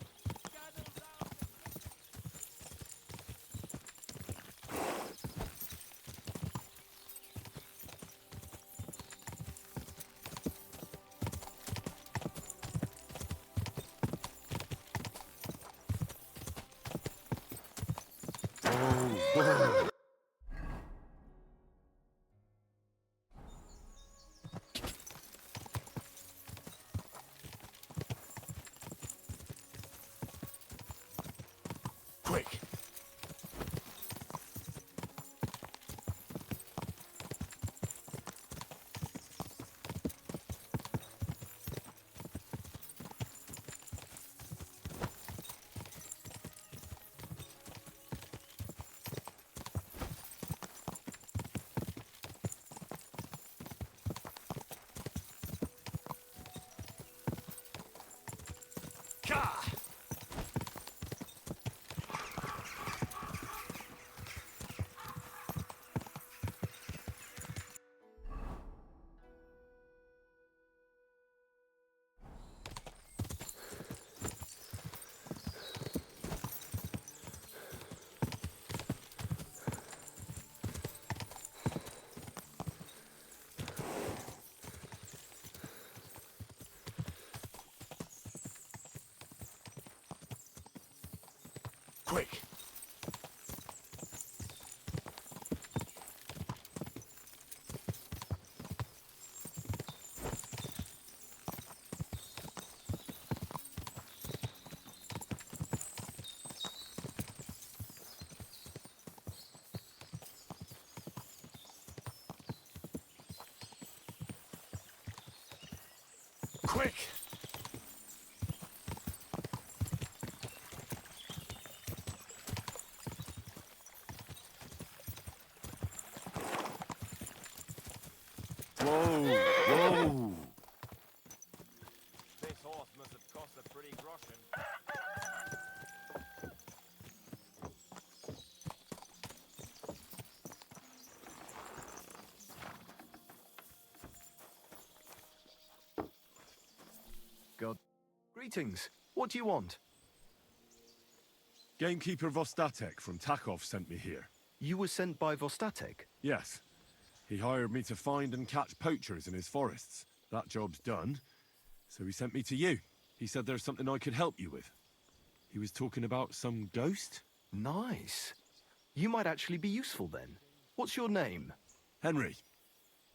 Quick! Quick! Quick! Whoa! Whoa! This horse must have cost a pretty groschen. God. Greetings. What do you want? Gamekeeper Vostatek from Takov sent me here. You were sent by Vostatek? Yes. He hired me to find and catch poachers in his forests. That job's done, so he sent me to you. He said there's something I could help you with. He was talking about some ghost? Nice. You might actually be useful then. What's your name? Henry.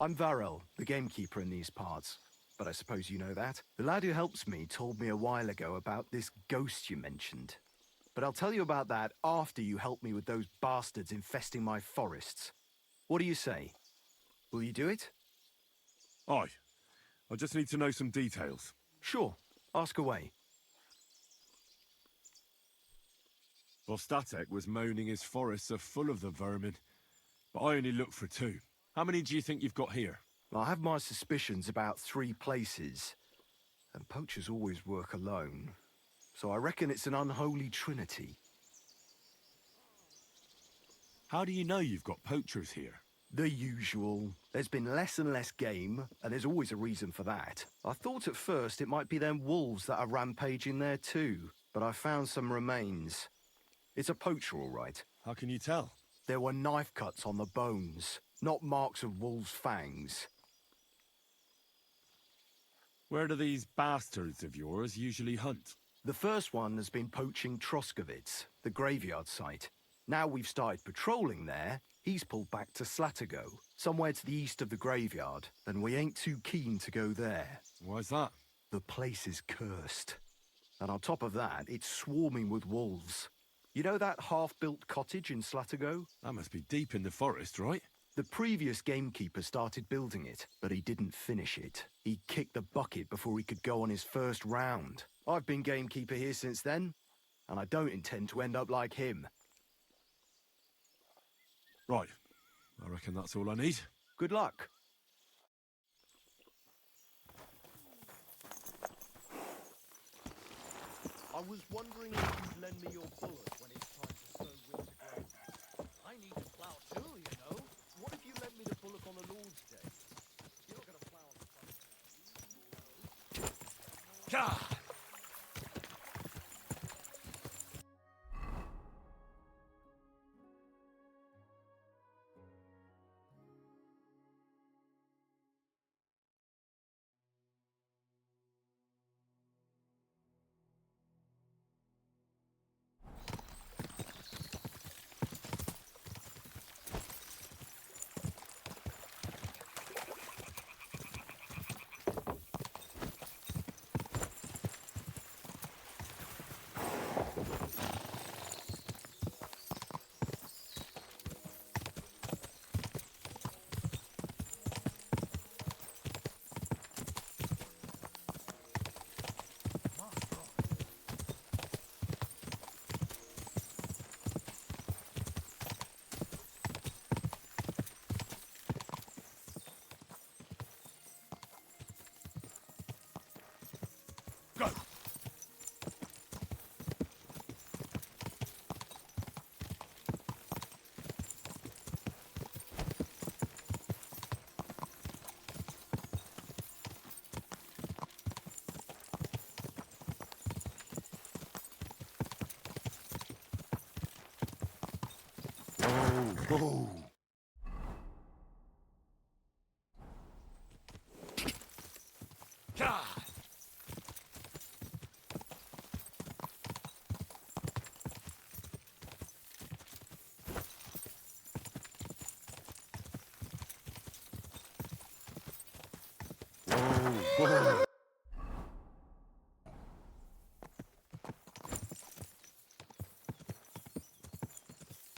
I'm Varel, the gamekeeper in these parts. But I suppose you know that. The lad who helps me told me a while ago about this ghost you mentioned. But I'll tell you about that after you help me with those bastards infesting my forests. What do you say? Will you do it? Aye. I just need to know some details. Sure. Ask away. Vostatek was moaning his forests are full of the vermin, but I only looked for 2. How many do you think you've got here? I have my suspicions about 3 places, and poachers always work alone, so I reckon it's an unholy trinity. How do you know you've got poachers here? The usual. There's been less and less game, and there's always a reason for that. I thought at first it might be them wolves that are rampaging there too, but I found some remains. It's a poacher, all right. How can you tell? There were knife cuts on the bones, not marks of wolves' fangs. Where do these bastards of yours usually hunt? The first one has been poaching Troskovitz, the graveyard site. Now we've started patrolling there, he's pulled back to Slatigo, somewhere to the east of the graveyard, and we ain't too keen to go there. Why's that? The place is cursed. And on top of that, it's swarming with wolves. You know that half-built cottage in Slatigo? That must be deep in the forest, right? The previous gamekeeper started building it, but he didn't finish it. He kicked the bucket before he could go on his first round. I've been gamekeeper here since then, and I don't intend to end up like him. Right. I reckon that's all I need. Good luck. I was wondering if you'd lend me your bullet when it's time to sow winter grain. I need to plough too, you know. What if you lent me the bullock on the Lord's Day? You're not going to plough the God! Go! Oh! God! Whoa!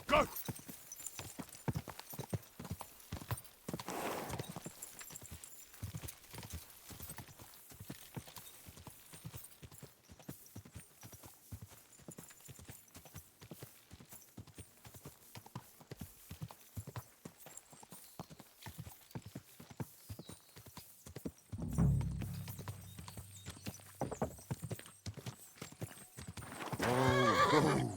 Go! Oh!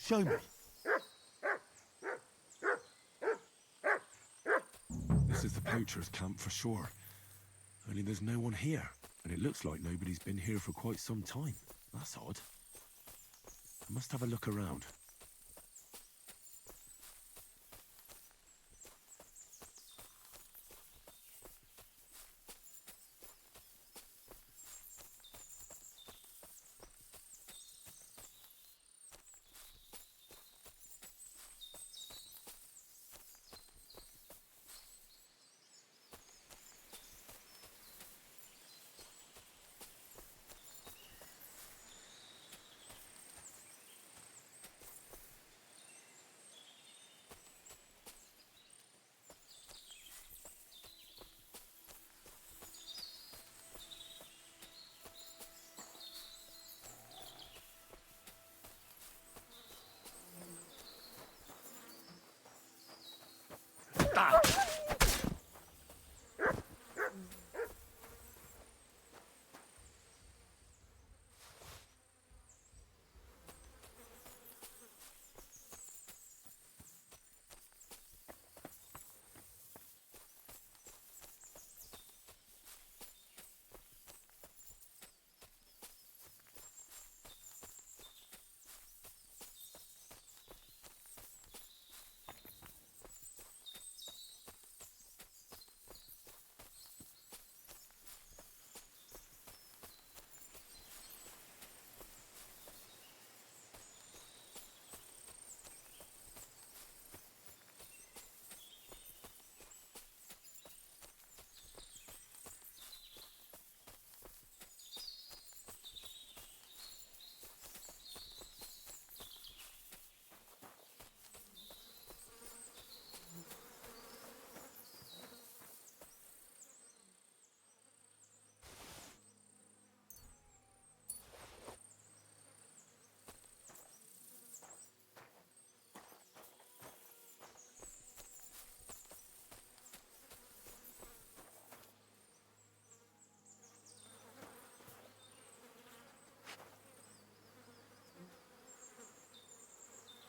Show me. This is the poacher's camp for sure. Only there's no one here, and it looks like nobody's been here for quite some time. That's odd. I must have a look around.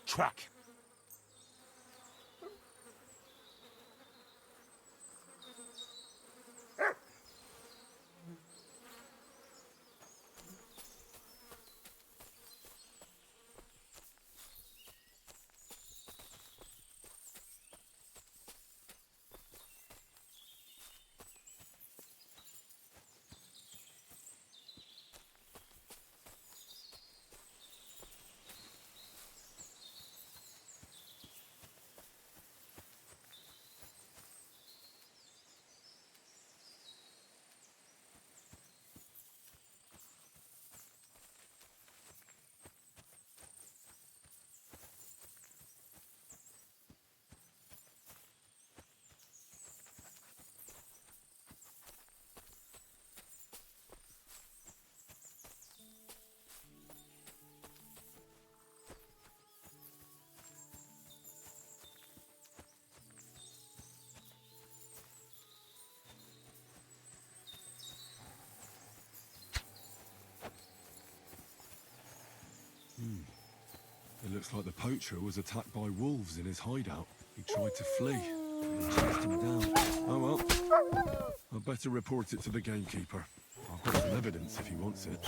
Track. It looks like the poacher was attacked by wolves in his hideout. He tried to flee, but they chased him down. Oh well. I'd better report it to the gamekeeper. I've got some evidence if he wants it.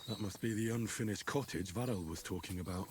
That must be the unfinished cottage Varel was talking about.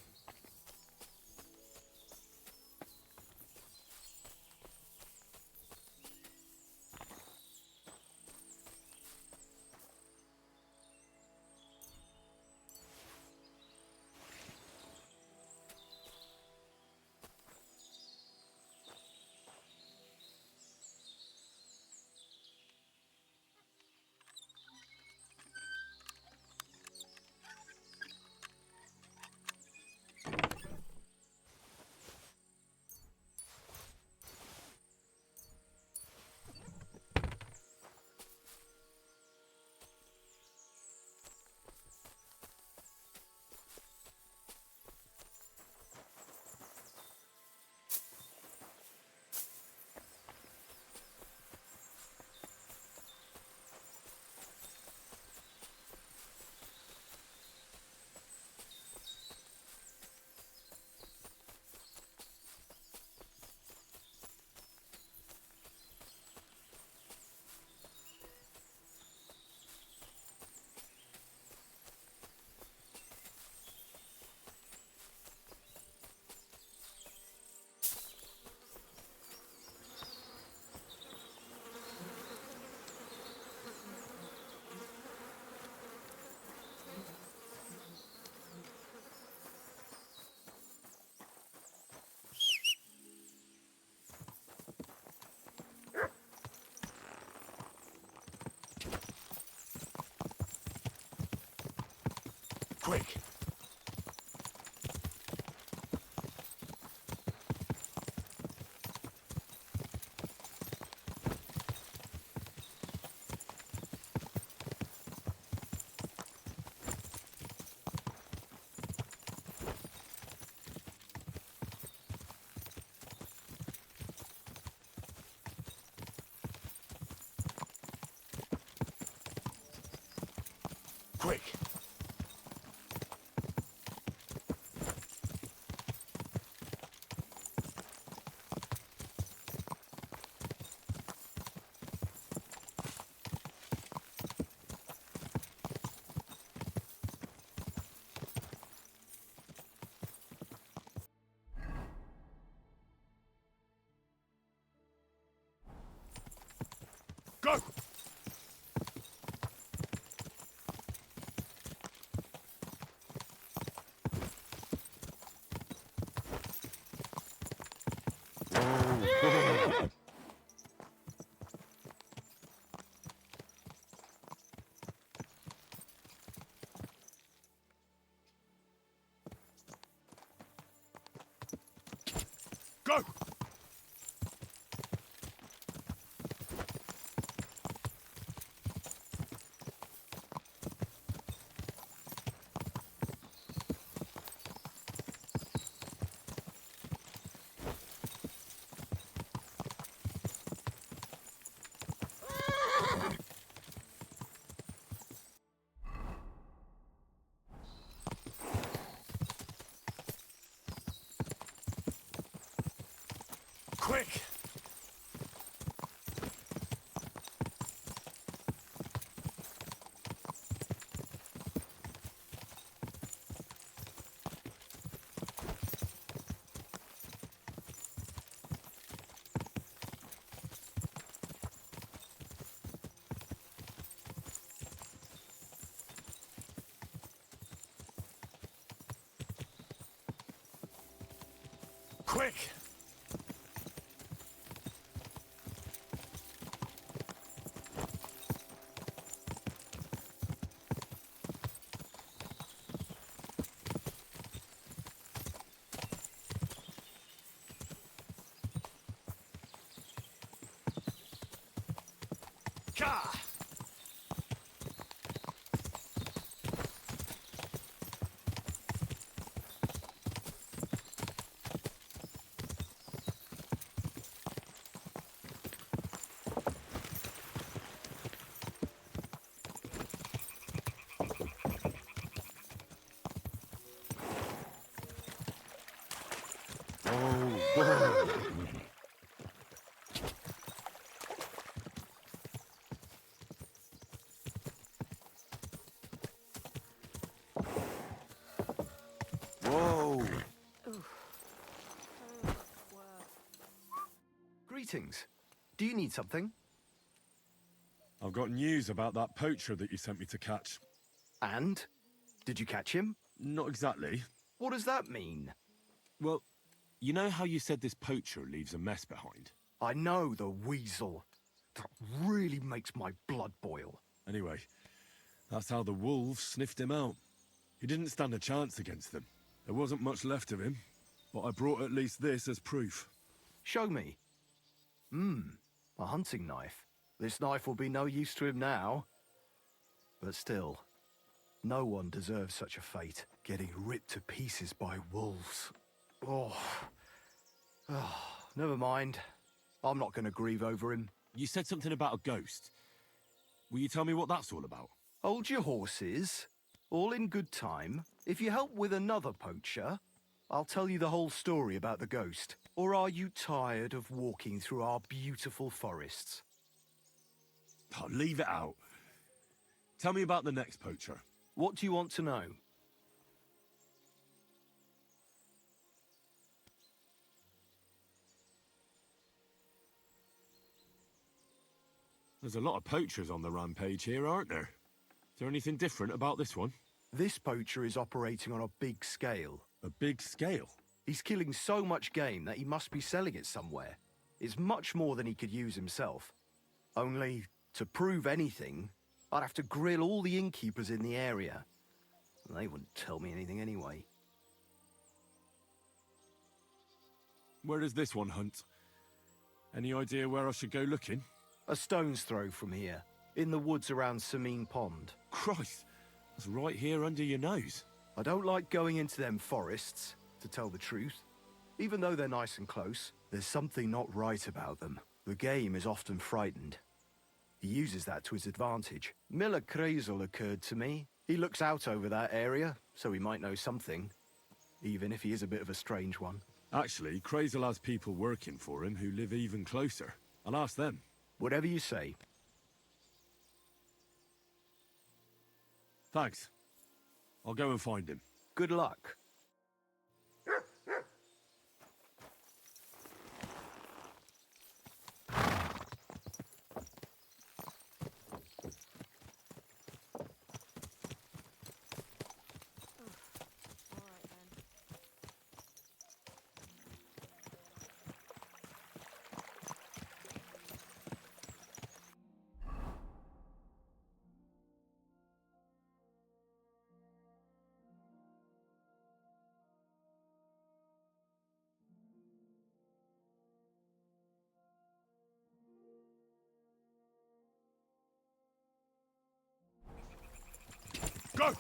Quick! Quick! Go! Go! Quick! Quick! Ka! Greetings. Do you need something? I've got news about that poacher that you sent me to catch. And? Did you catch him? Not exactly. What does that mean? Well, you know how you said this poacher leaves a mess behind? I know, the weasel. That really makes my blood boil. Anyway, that's how the wolves sniffed him out. He didn't stand a chance against them. There wasn't much left of him, but I brought at least this as proof. Show me. A hunting knife. This knife will be no use to him now. But still, no one deserves such a fate, getting ripped to pieces by wolves. Oh, never mind. I'm not going to grieve over him. You said something about a ghost. Will you tell me what that's all about? Hold your horses. All in good time. If you help with another poacher, I'll tell you the whole story about the ghost. Or are you tired of walking through our beautiful forests? I'll leave it out. Tell me about the next poacher. What do you want to know? There's a lot of poachers on the rampage here, aren't there? Is there anything different about this one? This poacher is operating on a big scale. A big scale? He's killing so much game that he must be selling it somewhere. It's much more than he could use himself. Only, to prove anything, I'd have to grill all the innkeepers in the area. They wouldn't tell me anything anyway. Where does this one hunt? Any idea where I should go looking? A stone's throw from here, in the woods around Sameen Pond. Christ, that's right here under your nose. I don't like going into them forests, to tell the truth. Even though they're nice and close, there's something not right about them. The game is often frightened. He uses that to his advantage. Miller Krazel occurred to me. He looks out over that area, so he might know something. Even if he is a bit of a strange one. Actually, Krazel has people working for him who live even closer. I'll ask them. Whatever you say. Thanks. I'll go and find him. Good luck. Go!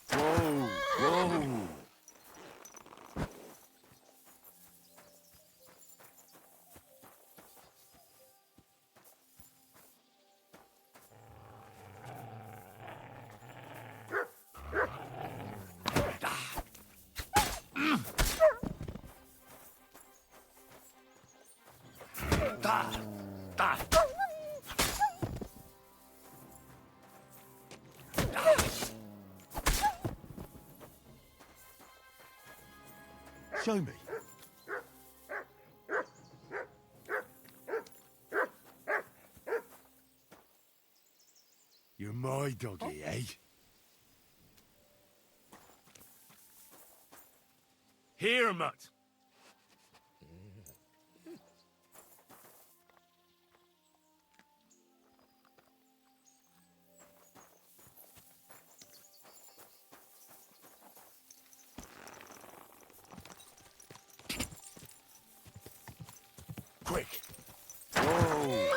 Whoa! Whoa! Show me. You're my doggy, eh? Here, mutt. Quick. Whoa.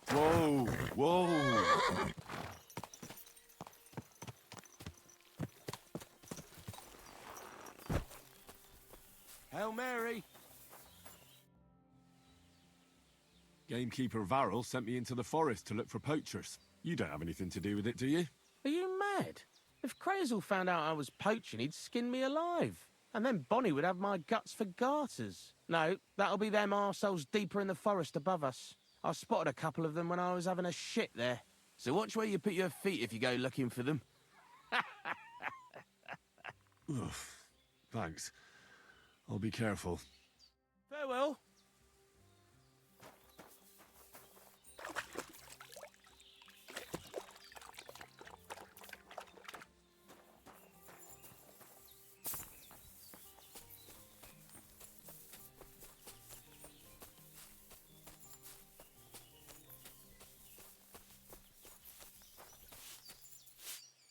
Whoa, whoa. Hail Mary. Gamekeeper Varrel sent me into the forest to look for poachers. You don't have anything to do with it, do you? Are you mad? If Crazel found out I was poaching, he'd skin me alive. And then Bonnie would have my guts for garters. No, that'll be them arseholes deeper in the forest above us. I spotted a couple of them when I was having a shit there. So watch where you put your feet if you go looking for them. Ugh, thanks. I'll be careful. Farewell.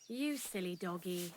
You silly doggy.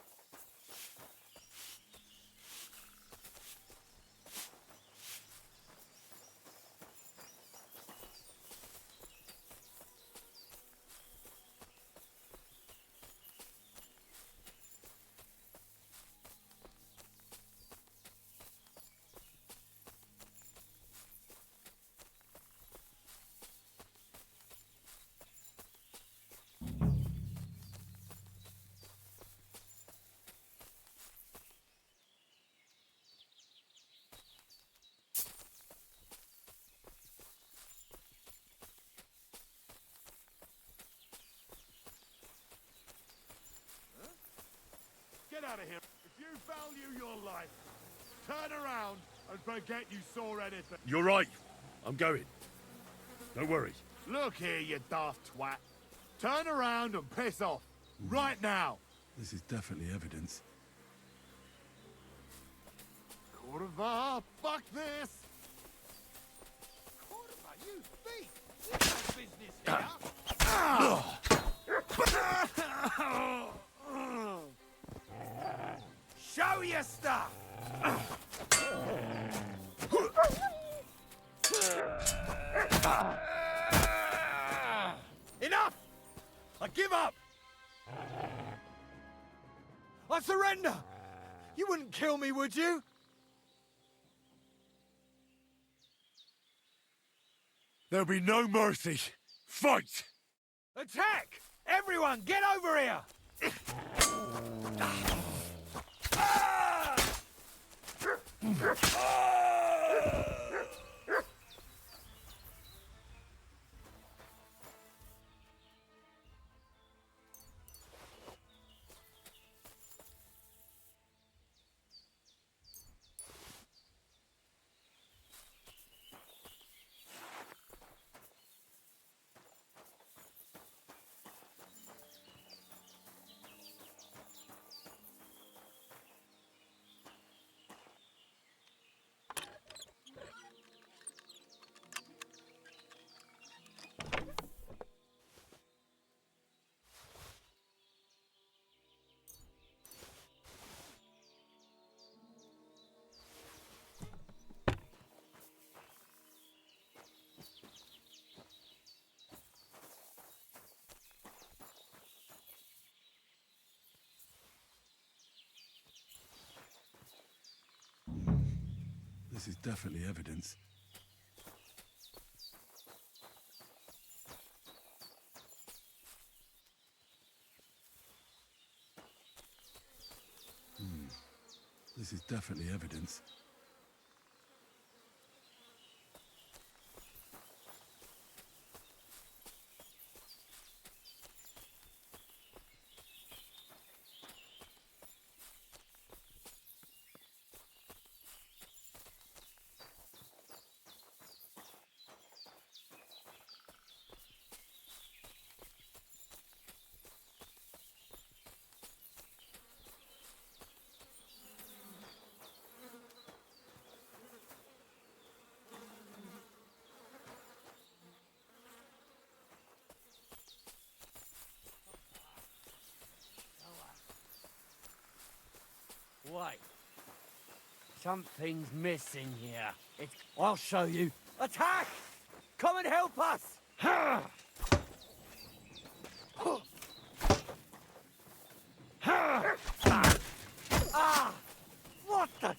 Get out of here. If you value your life, turn around and forget you saw anything. You're right. I'm going. Don't worry. Look here, you daft twat. Turn around and piss off. Right now. This is definitely evidence. Corva, fuck this. Corva, you thief. You have business here. Show your stuff. Enough! I give up! I surrender! You wouldn't kill me, would you? There'll be no mercy. Fight! Attack! Everyone, get over here! This is definitely evidence. This is definitely evidence. Wait. Something's missing here. I'll show you. Attack! Come and help us! Ah! What the?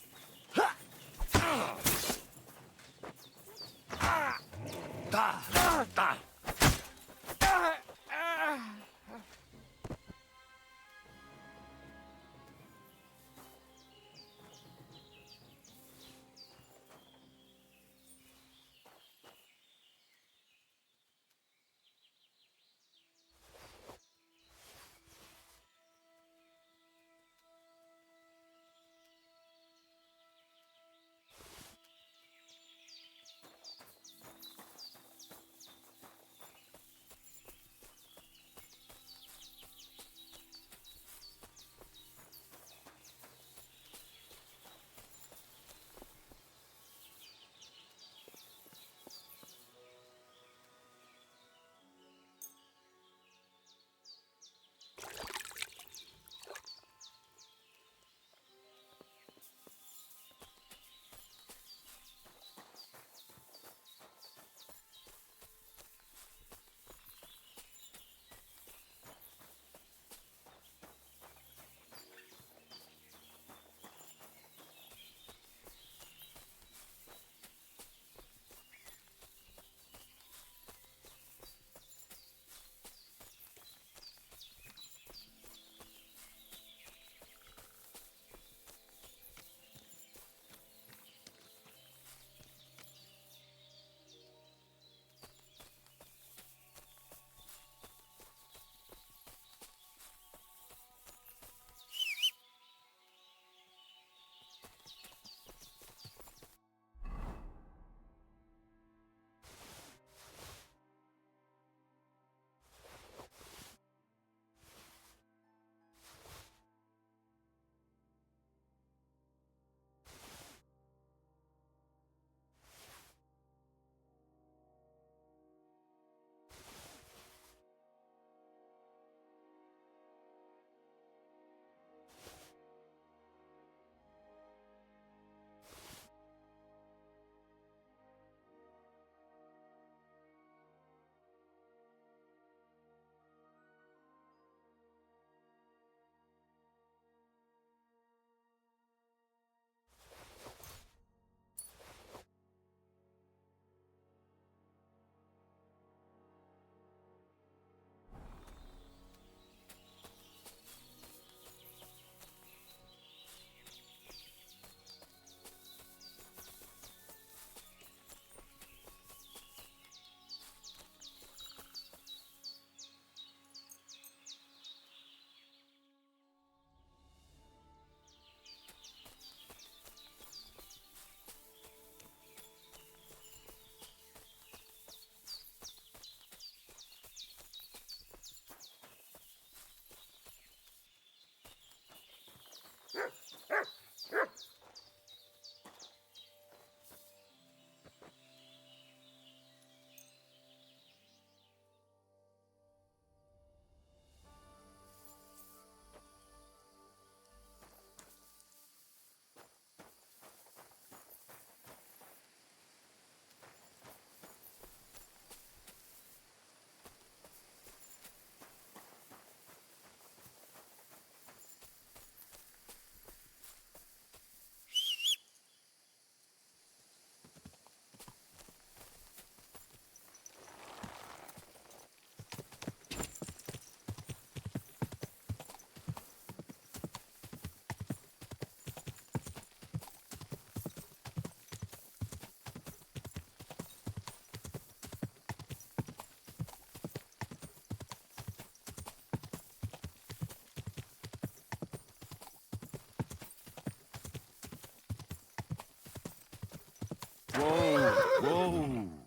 Whoa, whoa.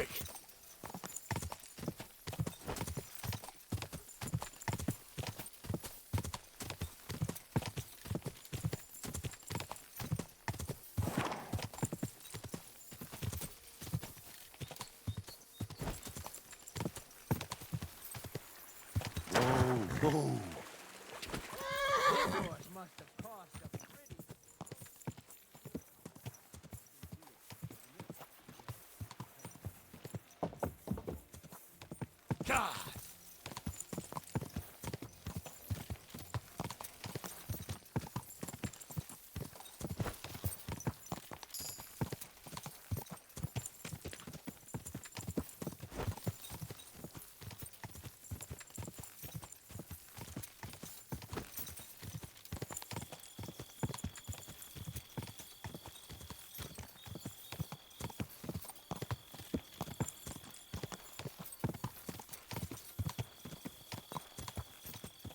quick. Whoa. God!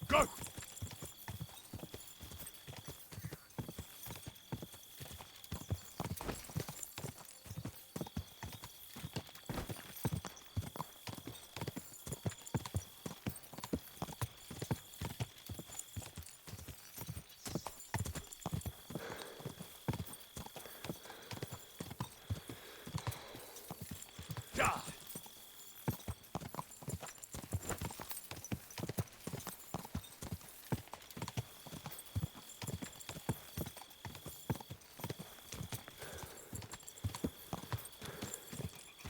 Go! God!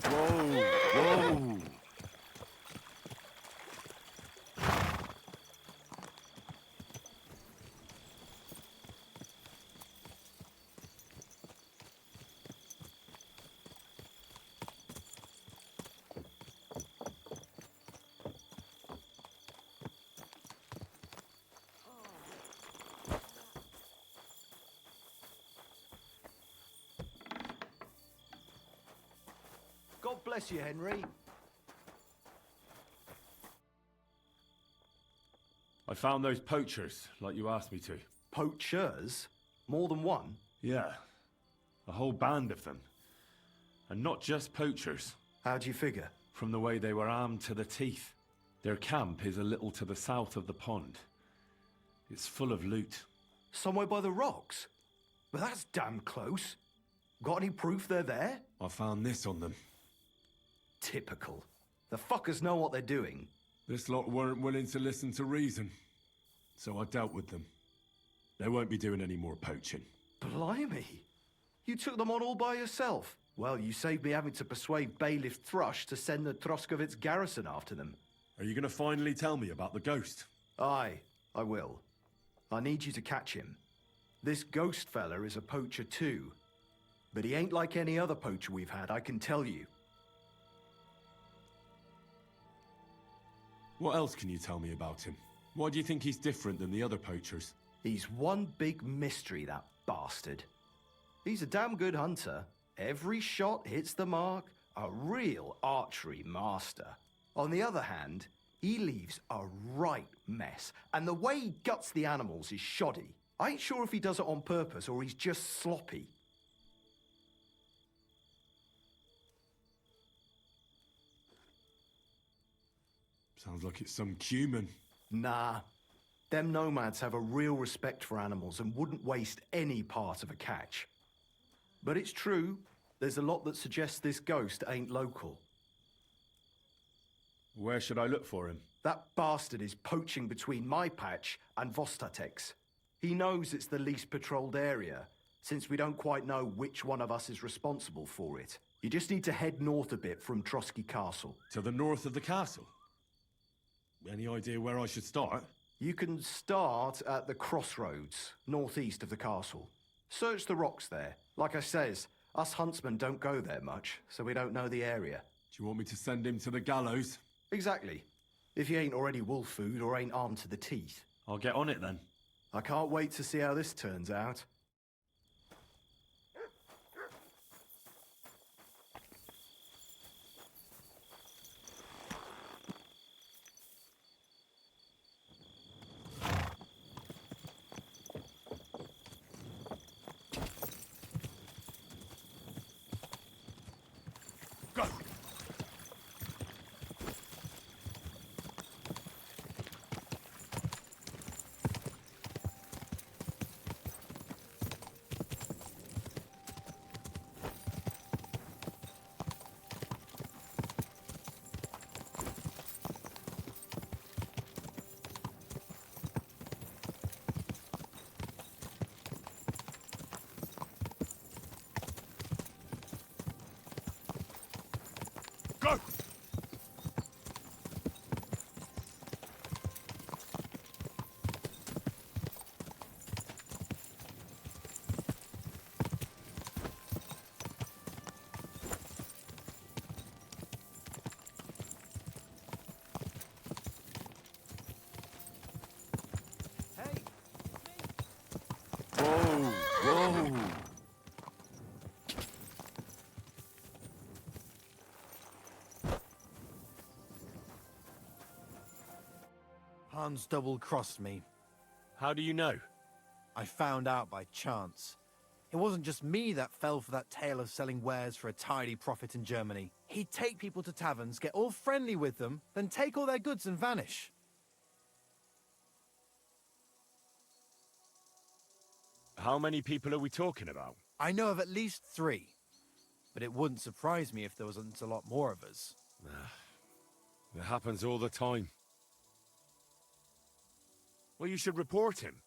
Whoa. God bless you, Henry. I found those poachers, like you asked me to. Poachers? More than one? Yeah. A whole band of them. And not just poachers. How do you figure? From the way they were armed to the teeth. Their camp is a little to the south of the pond. It's full of loot. Somewhere by the rocks? But that's damn close. Got any proof they're there? I found this on them. Typical. The fuckers know what they're doing. This lot weren't willing to listen to reason, so I dealt with them. They won't be doing any more poaching. Blimey. You took them on all by yourself. Well, you saved me having to persuade Bailiff Thrush to send the Troskovitz garrison after them. Are you going to finally tell me about the ghost? Aye, I will. I need you to catch him. This ghost fella is a poacher too. But he ain't like any other poacher we've had, I can tell you. What else can you tell me about him? Why do you think he's different than the other poachers? He's one big mystery, that bastard. He's a damn good hunter. Every shot hits the mark. A real archery master. On the other hand, he leaves a right mess. And the way he guts the animals is shoddy. I ain't sure if he does it on purpose or he's just sloppy. Sounds like it's some cumin. Nah. Them nomads have a real respect for animals and wouldn't waste any part of a catch. But it's true, there's a lot that suggests this ghost ain't local. Where should I look for him? That bastard is poaching between my patch and Vostatek's. He knows it's the least patrolled area, since we don't quite know which one of us is responsible for it. You just need to head north a bit from Trotsky Castle. To the north of the castle? Any idea where I should start? You can start at the crossroads, northeast of the castle. Search the rocks there. Like I says, us huntsmen don't go there much, so we don't know the area. Do you want me to send him to the gallows? Exactly. If he ain't already wolf food or ain't armed to the teeth. I'll get on it then. I can't wait to see how this turns out. Go! Whoa, whoa. Hans double-crossed me. How do you know? I found out by chance. It wasn't just me that fell for that tale of selling wares for a tidy profit in Germany. He'd take people to taverns, get all friendly with them, then take all their goods and vanish. How many people are we talking about? I know of at least 3. But it wouldn't surprise me if there wasn't a lot more of us. It happens all the time. Well, you should report him.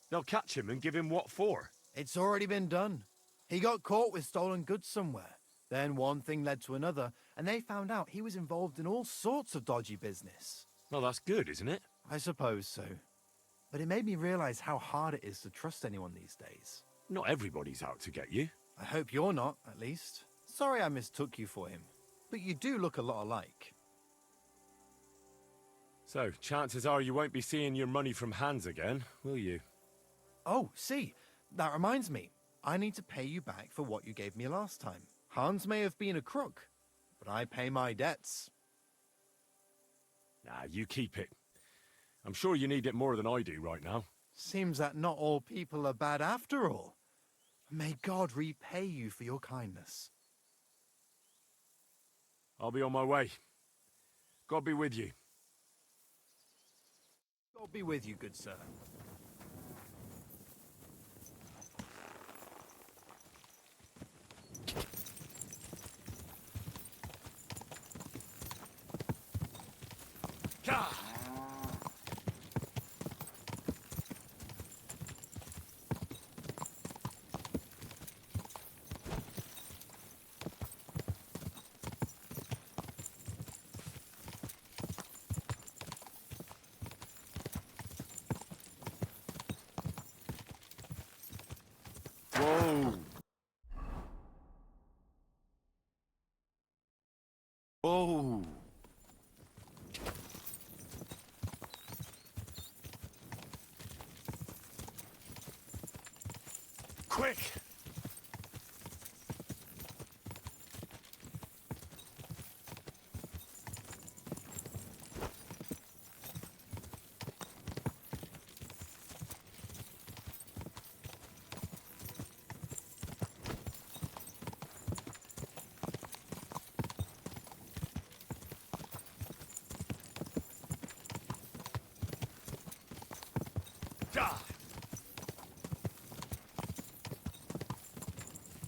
They'll catch him and give him what for. It's already been done. He got caught with stolen goods somewhere. Then one thing led to another, and they found out he was involved in all sorts of dodgy business. Well, that's good, isn't it? I suppose so. But it made me realize how hard it is to trust anyone these days. Not everybody's out to get you. I hope you're not, at least. Sorry I mistook you for him. But you do look a lot alike. So, chances are you won't be seeing your money from Hans again, will you? Oh, see, that reminds me. I need to pay you back for what you gave me last time. Hans may have been a crook, but I pay my debts. Nah, you keep it. I'm sure you need it more than I do right now. Seems that not all people are bad after all. May God repay you for your kindness. I'll be on my way. God be with you. God be with you, good sir. Whoa. Whoa. Quick!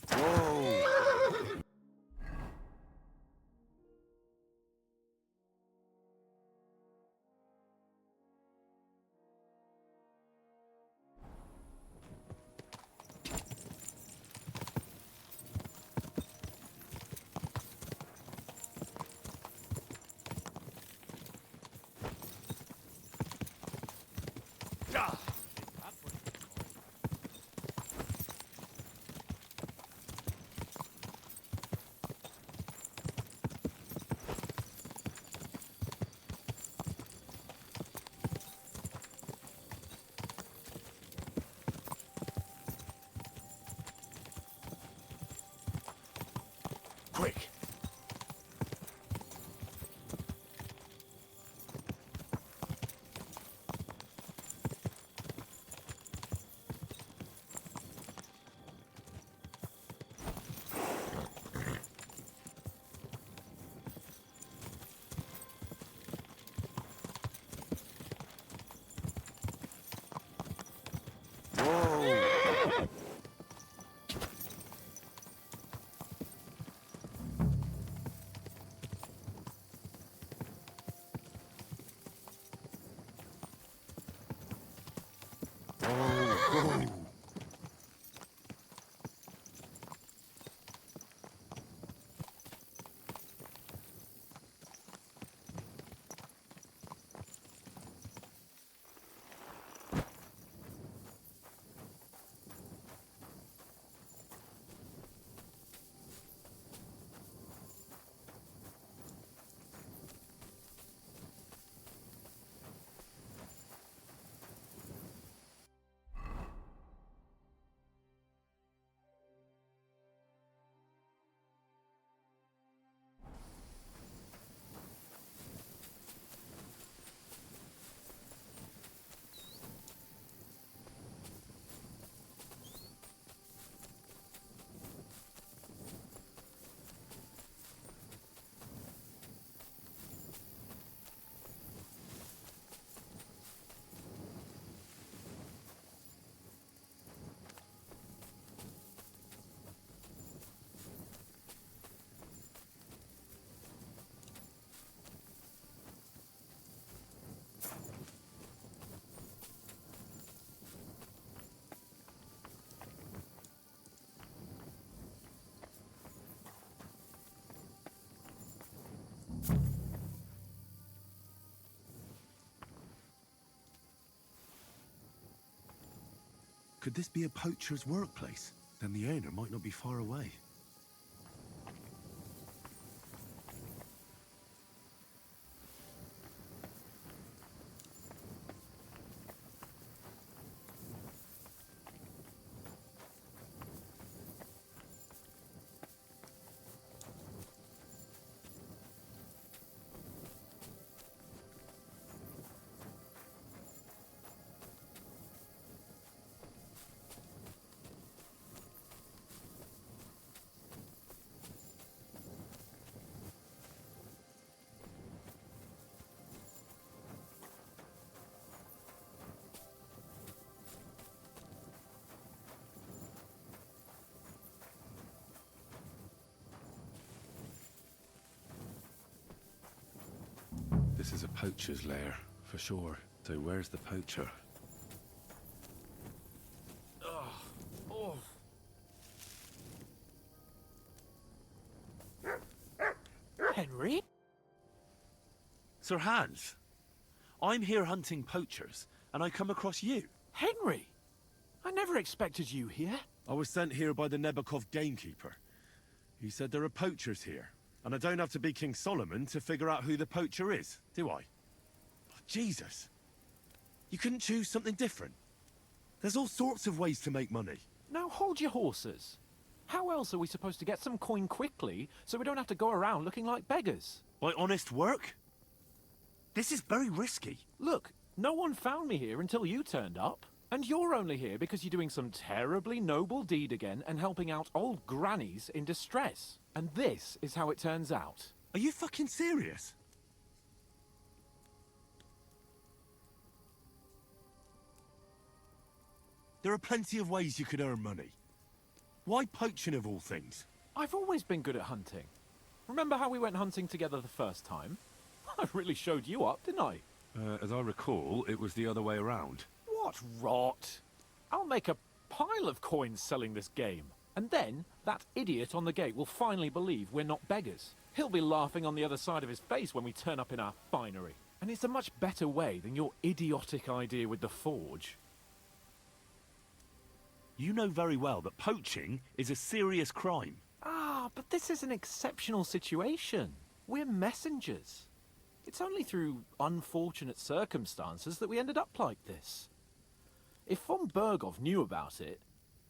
Whoa. Quick! Whoa. Could this be a poacher's workplace? Then the owner might not be far away. This is a poacher's lair, for sure. So where's the poacher? Henry? Sir Hans, I'm here hunting poachers, and I come across you. Henry? I never expected you here. I was sent here by the Nebakov gamekeeper. He said there are poachers here, and I don't have to be King Solomon to figure out who the poacher is, do I? Oh, Jesus. You couldn't choose something different? There's all sorts of ways to make money. Now hold your horses. How else are we supposed to get some coin quickly so we don't have to go around looking like beggars? By honest work? This is very risky. Look, no one found me here until you turned up. And you're only here because you're doing some terribly noble deed again and helping out old grannies in distress. And this is how it turns out. Are you fucking serious? There are plenty of ways you could earn money. Why poaching of all things? I've always been good at hunting. Remember how we went hunting together the first time? I really showed you up, didn't I? As I recall, it was the other way around. What rot! I'll make a pile of coins selling this game. And then, that idiot on the gate will finally believe we're not beggars. He'll be laughing on the other side of his face when we turn up in our finery. And it's a much better way than your idiotic idea with the forge. You know very well that poaching is a serious crime. Ah, but this is an exceptional situation. We're messengers. It's only through unfortunate circumstances that we ended up like this. If von Bergov knew about it,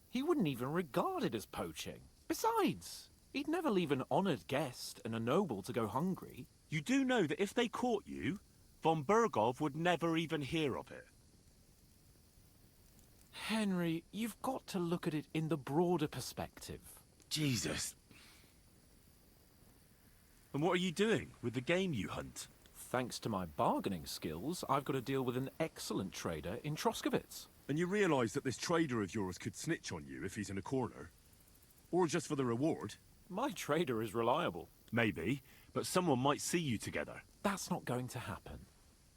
he wouldn't even regard it as poaching. Besides, he'd never leave an honoured guest and a noble to go hungry. You do know that if they caught you, von Bergov would never even hear of it. Henry, you've got to look at it in the broader perspective. Jesus. And what are you doing with the game you hunt? Thanks to my bargaining skills, I've got to deal with an excellent trader in Troskowitz. And you realise that this trader of yours could snitch on you if he's in a corner? Or just for the reward? My trader is reliable. Maybe, but someone might see you together. That's not going to happen.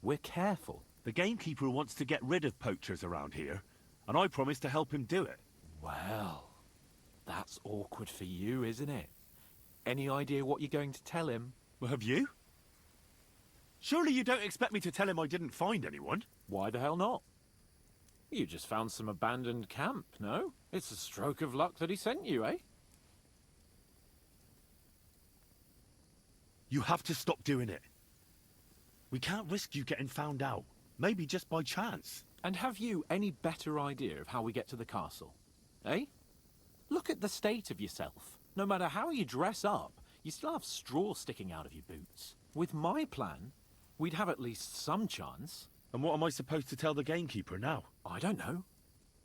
We're careful. The gamekeeper wants to get rid of poachers around here, and I promise to help him do it. Well, that's awkward for you, isn't it? Any idea what you're going to tell him? Well, have you? Surely you don't expect me to tell him I didn't find anyone? Why the hell not? You just found some abandoned camp, no? It's a stroke of luck that he sent you, eh? You have to stop doing it. We can't risk you getting found out. Maybe just by chance. And have you any better idea of how we get to the castle? Eh? Look at the state of yourself. No matter how you dress up, you still have straw sticking out of your boots. With my plan, we'd have at least some chance. And what am I supposed to tell the gamekeeper now? I don't know.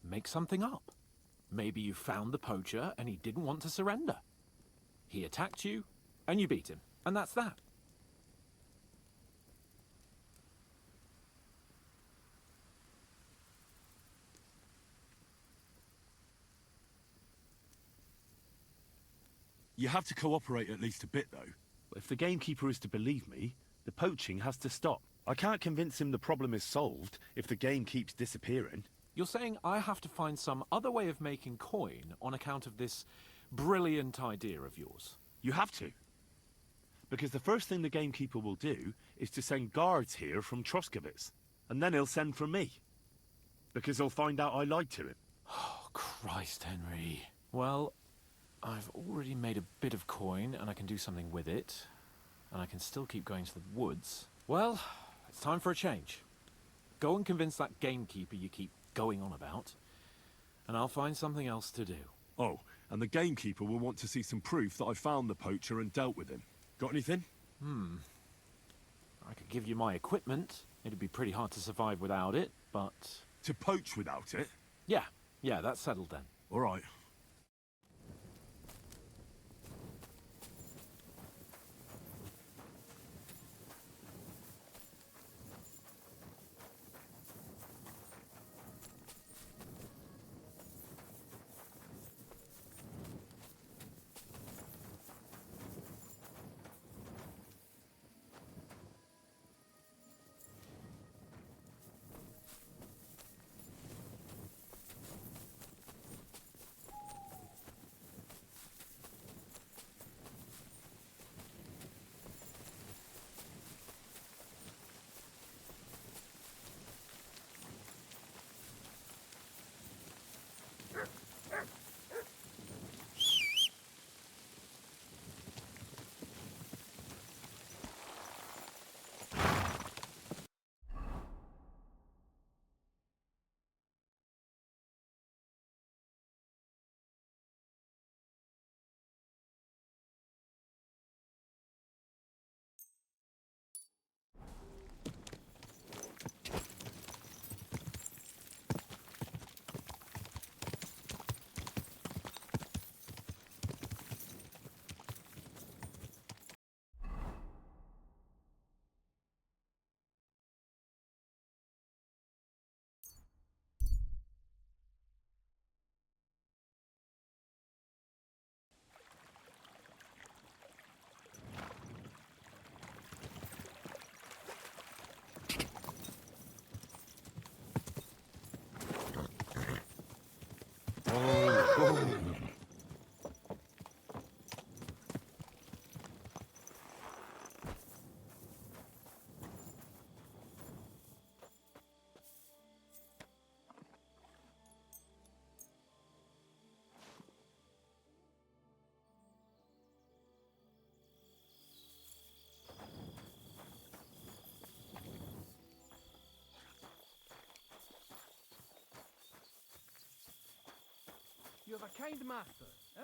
Make something up. Maybe you found the poacher and he didn't want to surrender. He attacked you, and you beat him. And that's that. You have to cooperate at least a bit, though. If the gamekeeper is to believe me, the poaching has to stop. I can't convince him the problem is solved if the game keeps disappearing. You're saying I have to find some other way of making coin on account of this brilliant idea of yours? You have to. Because the first thing the gamekeeper will do is to send guards here from Troskovitz. And then he'll send for me. Because he'll find out I lied to him. Oh, Christ, Henry. Well, I've already made a bit of coin, and I can do something with it. And I can still keep going to the woods. Well, it's time for a change. Go and convince that gamekeeper you keep going on about, and I'll find something else to do. Oh, and the gamekeeper will want to see some proof that I found the poacher and dealt with him. Got anything? I could give you my equipment. It'd be pretty hard to survive without it, but... To poach without it? Yeah, that's settled then. All right. You have a kind master, eh?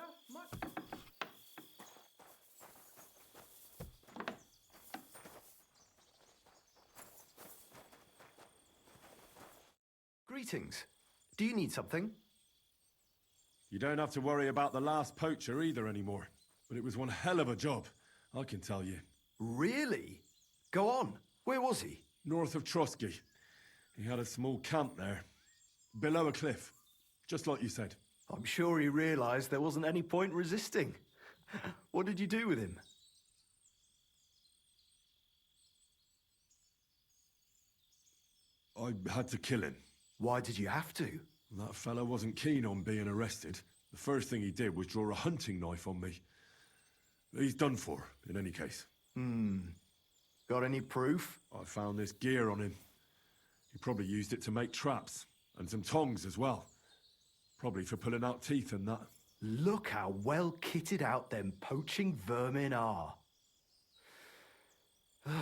Greetings. Do you need something? You don't have to worry about the last poacher either anymore. But it was one hell of a job, I can tell you. Really? Go on. Where was he? North of Trotsky. He had a small camp there. Below a cliff. Just like you said. I'm sure he realized there wasn't any point resisting. What did you do with him? I had to kill him. Why did you have to? That fellow wasn't keen on being arrested. The first thing he did was draw a hunting knife on me. He's done for, in any case. Got any proof? I found this gear on him. He probably used it to make traps, and some tongs as well. Probably for pulling out teeth and that. Look how well kitted out them poaching vermin are. I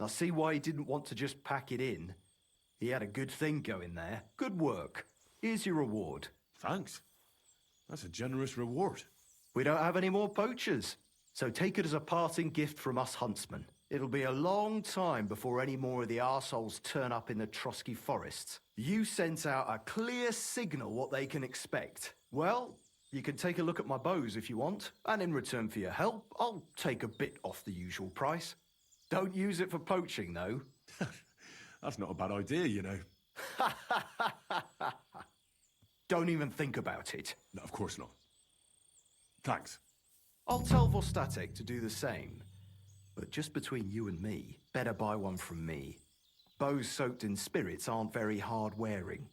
see why he didn't want to just pack it in. He had a good thing going there. Good work. Here's your reward. Thanks. That's a generous reward. We don't have any more poachers, so take it as a parting gift from us huntsmen. It'll be a long time before any more of the arseholes turn up in the Trotsky forests. You sent out a clear signal what they can expect. Well, you can take a look at my bows if you want, and in return for your help, I'll take a bit off the usual price. Don't use it for poaching, though. That's not a bad idea, you know. Don't even think about it. No, of course not. Thanks. I'll tell Vostatek to do the same. But just between you and me, better buy one from me. Bows soaked in spirits aren't very hard wearing.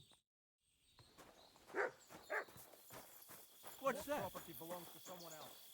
What's that? Property belongs to someone else.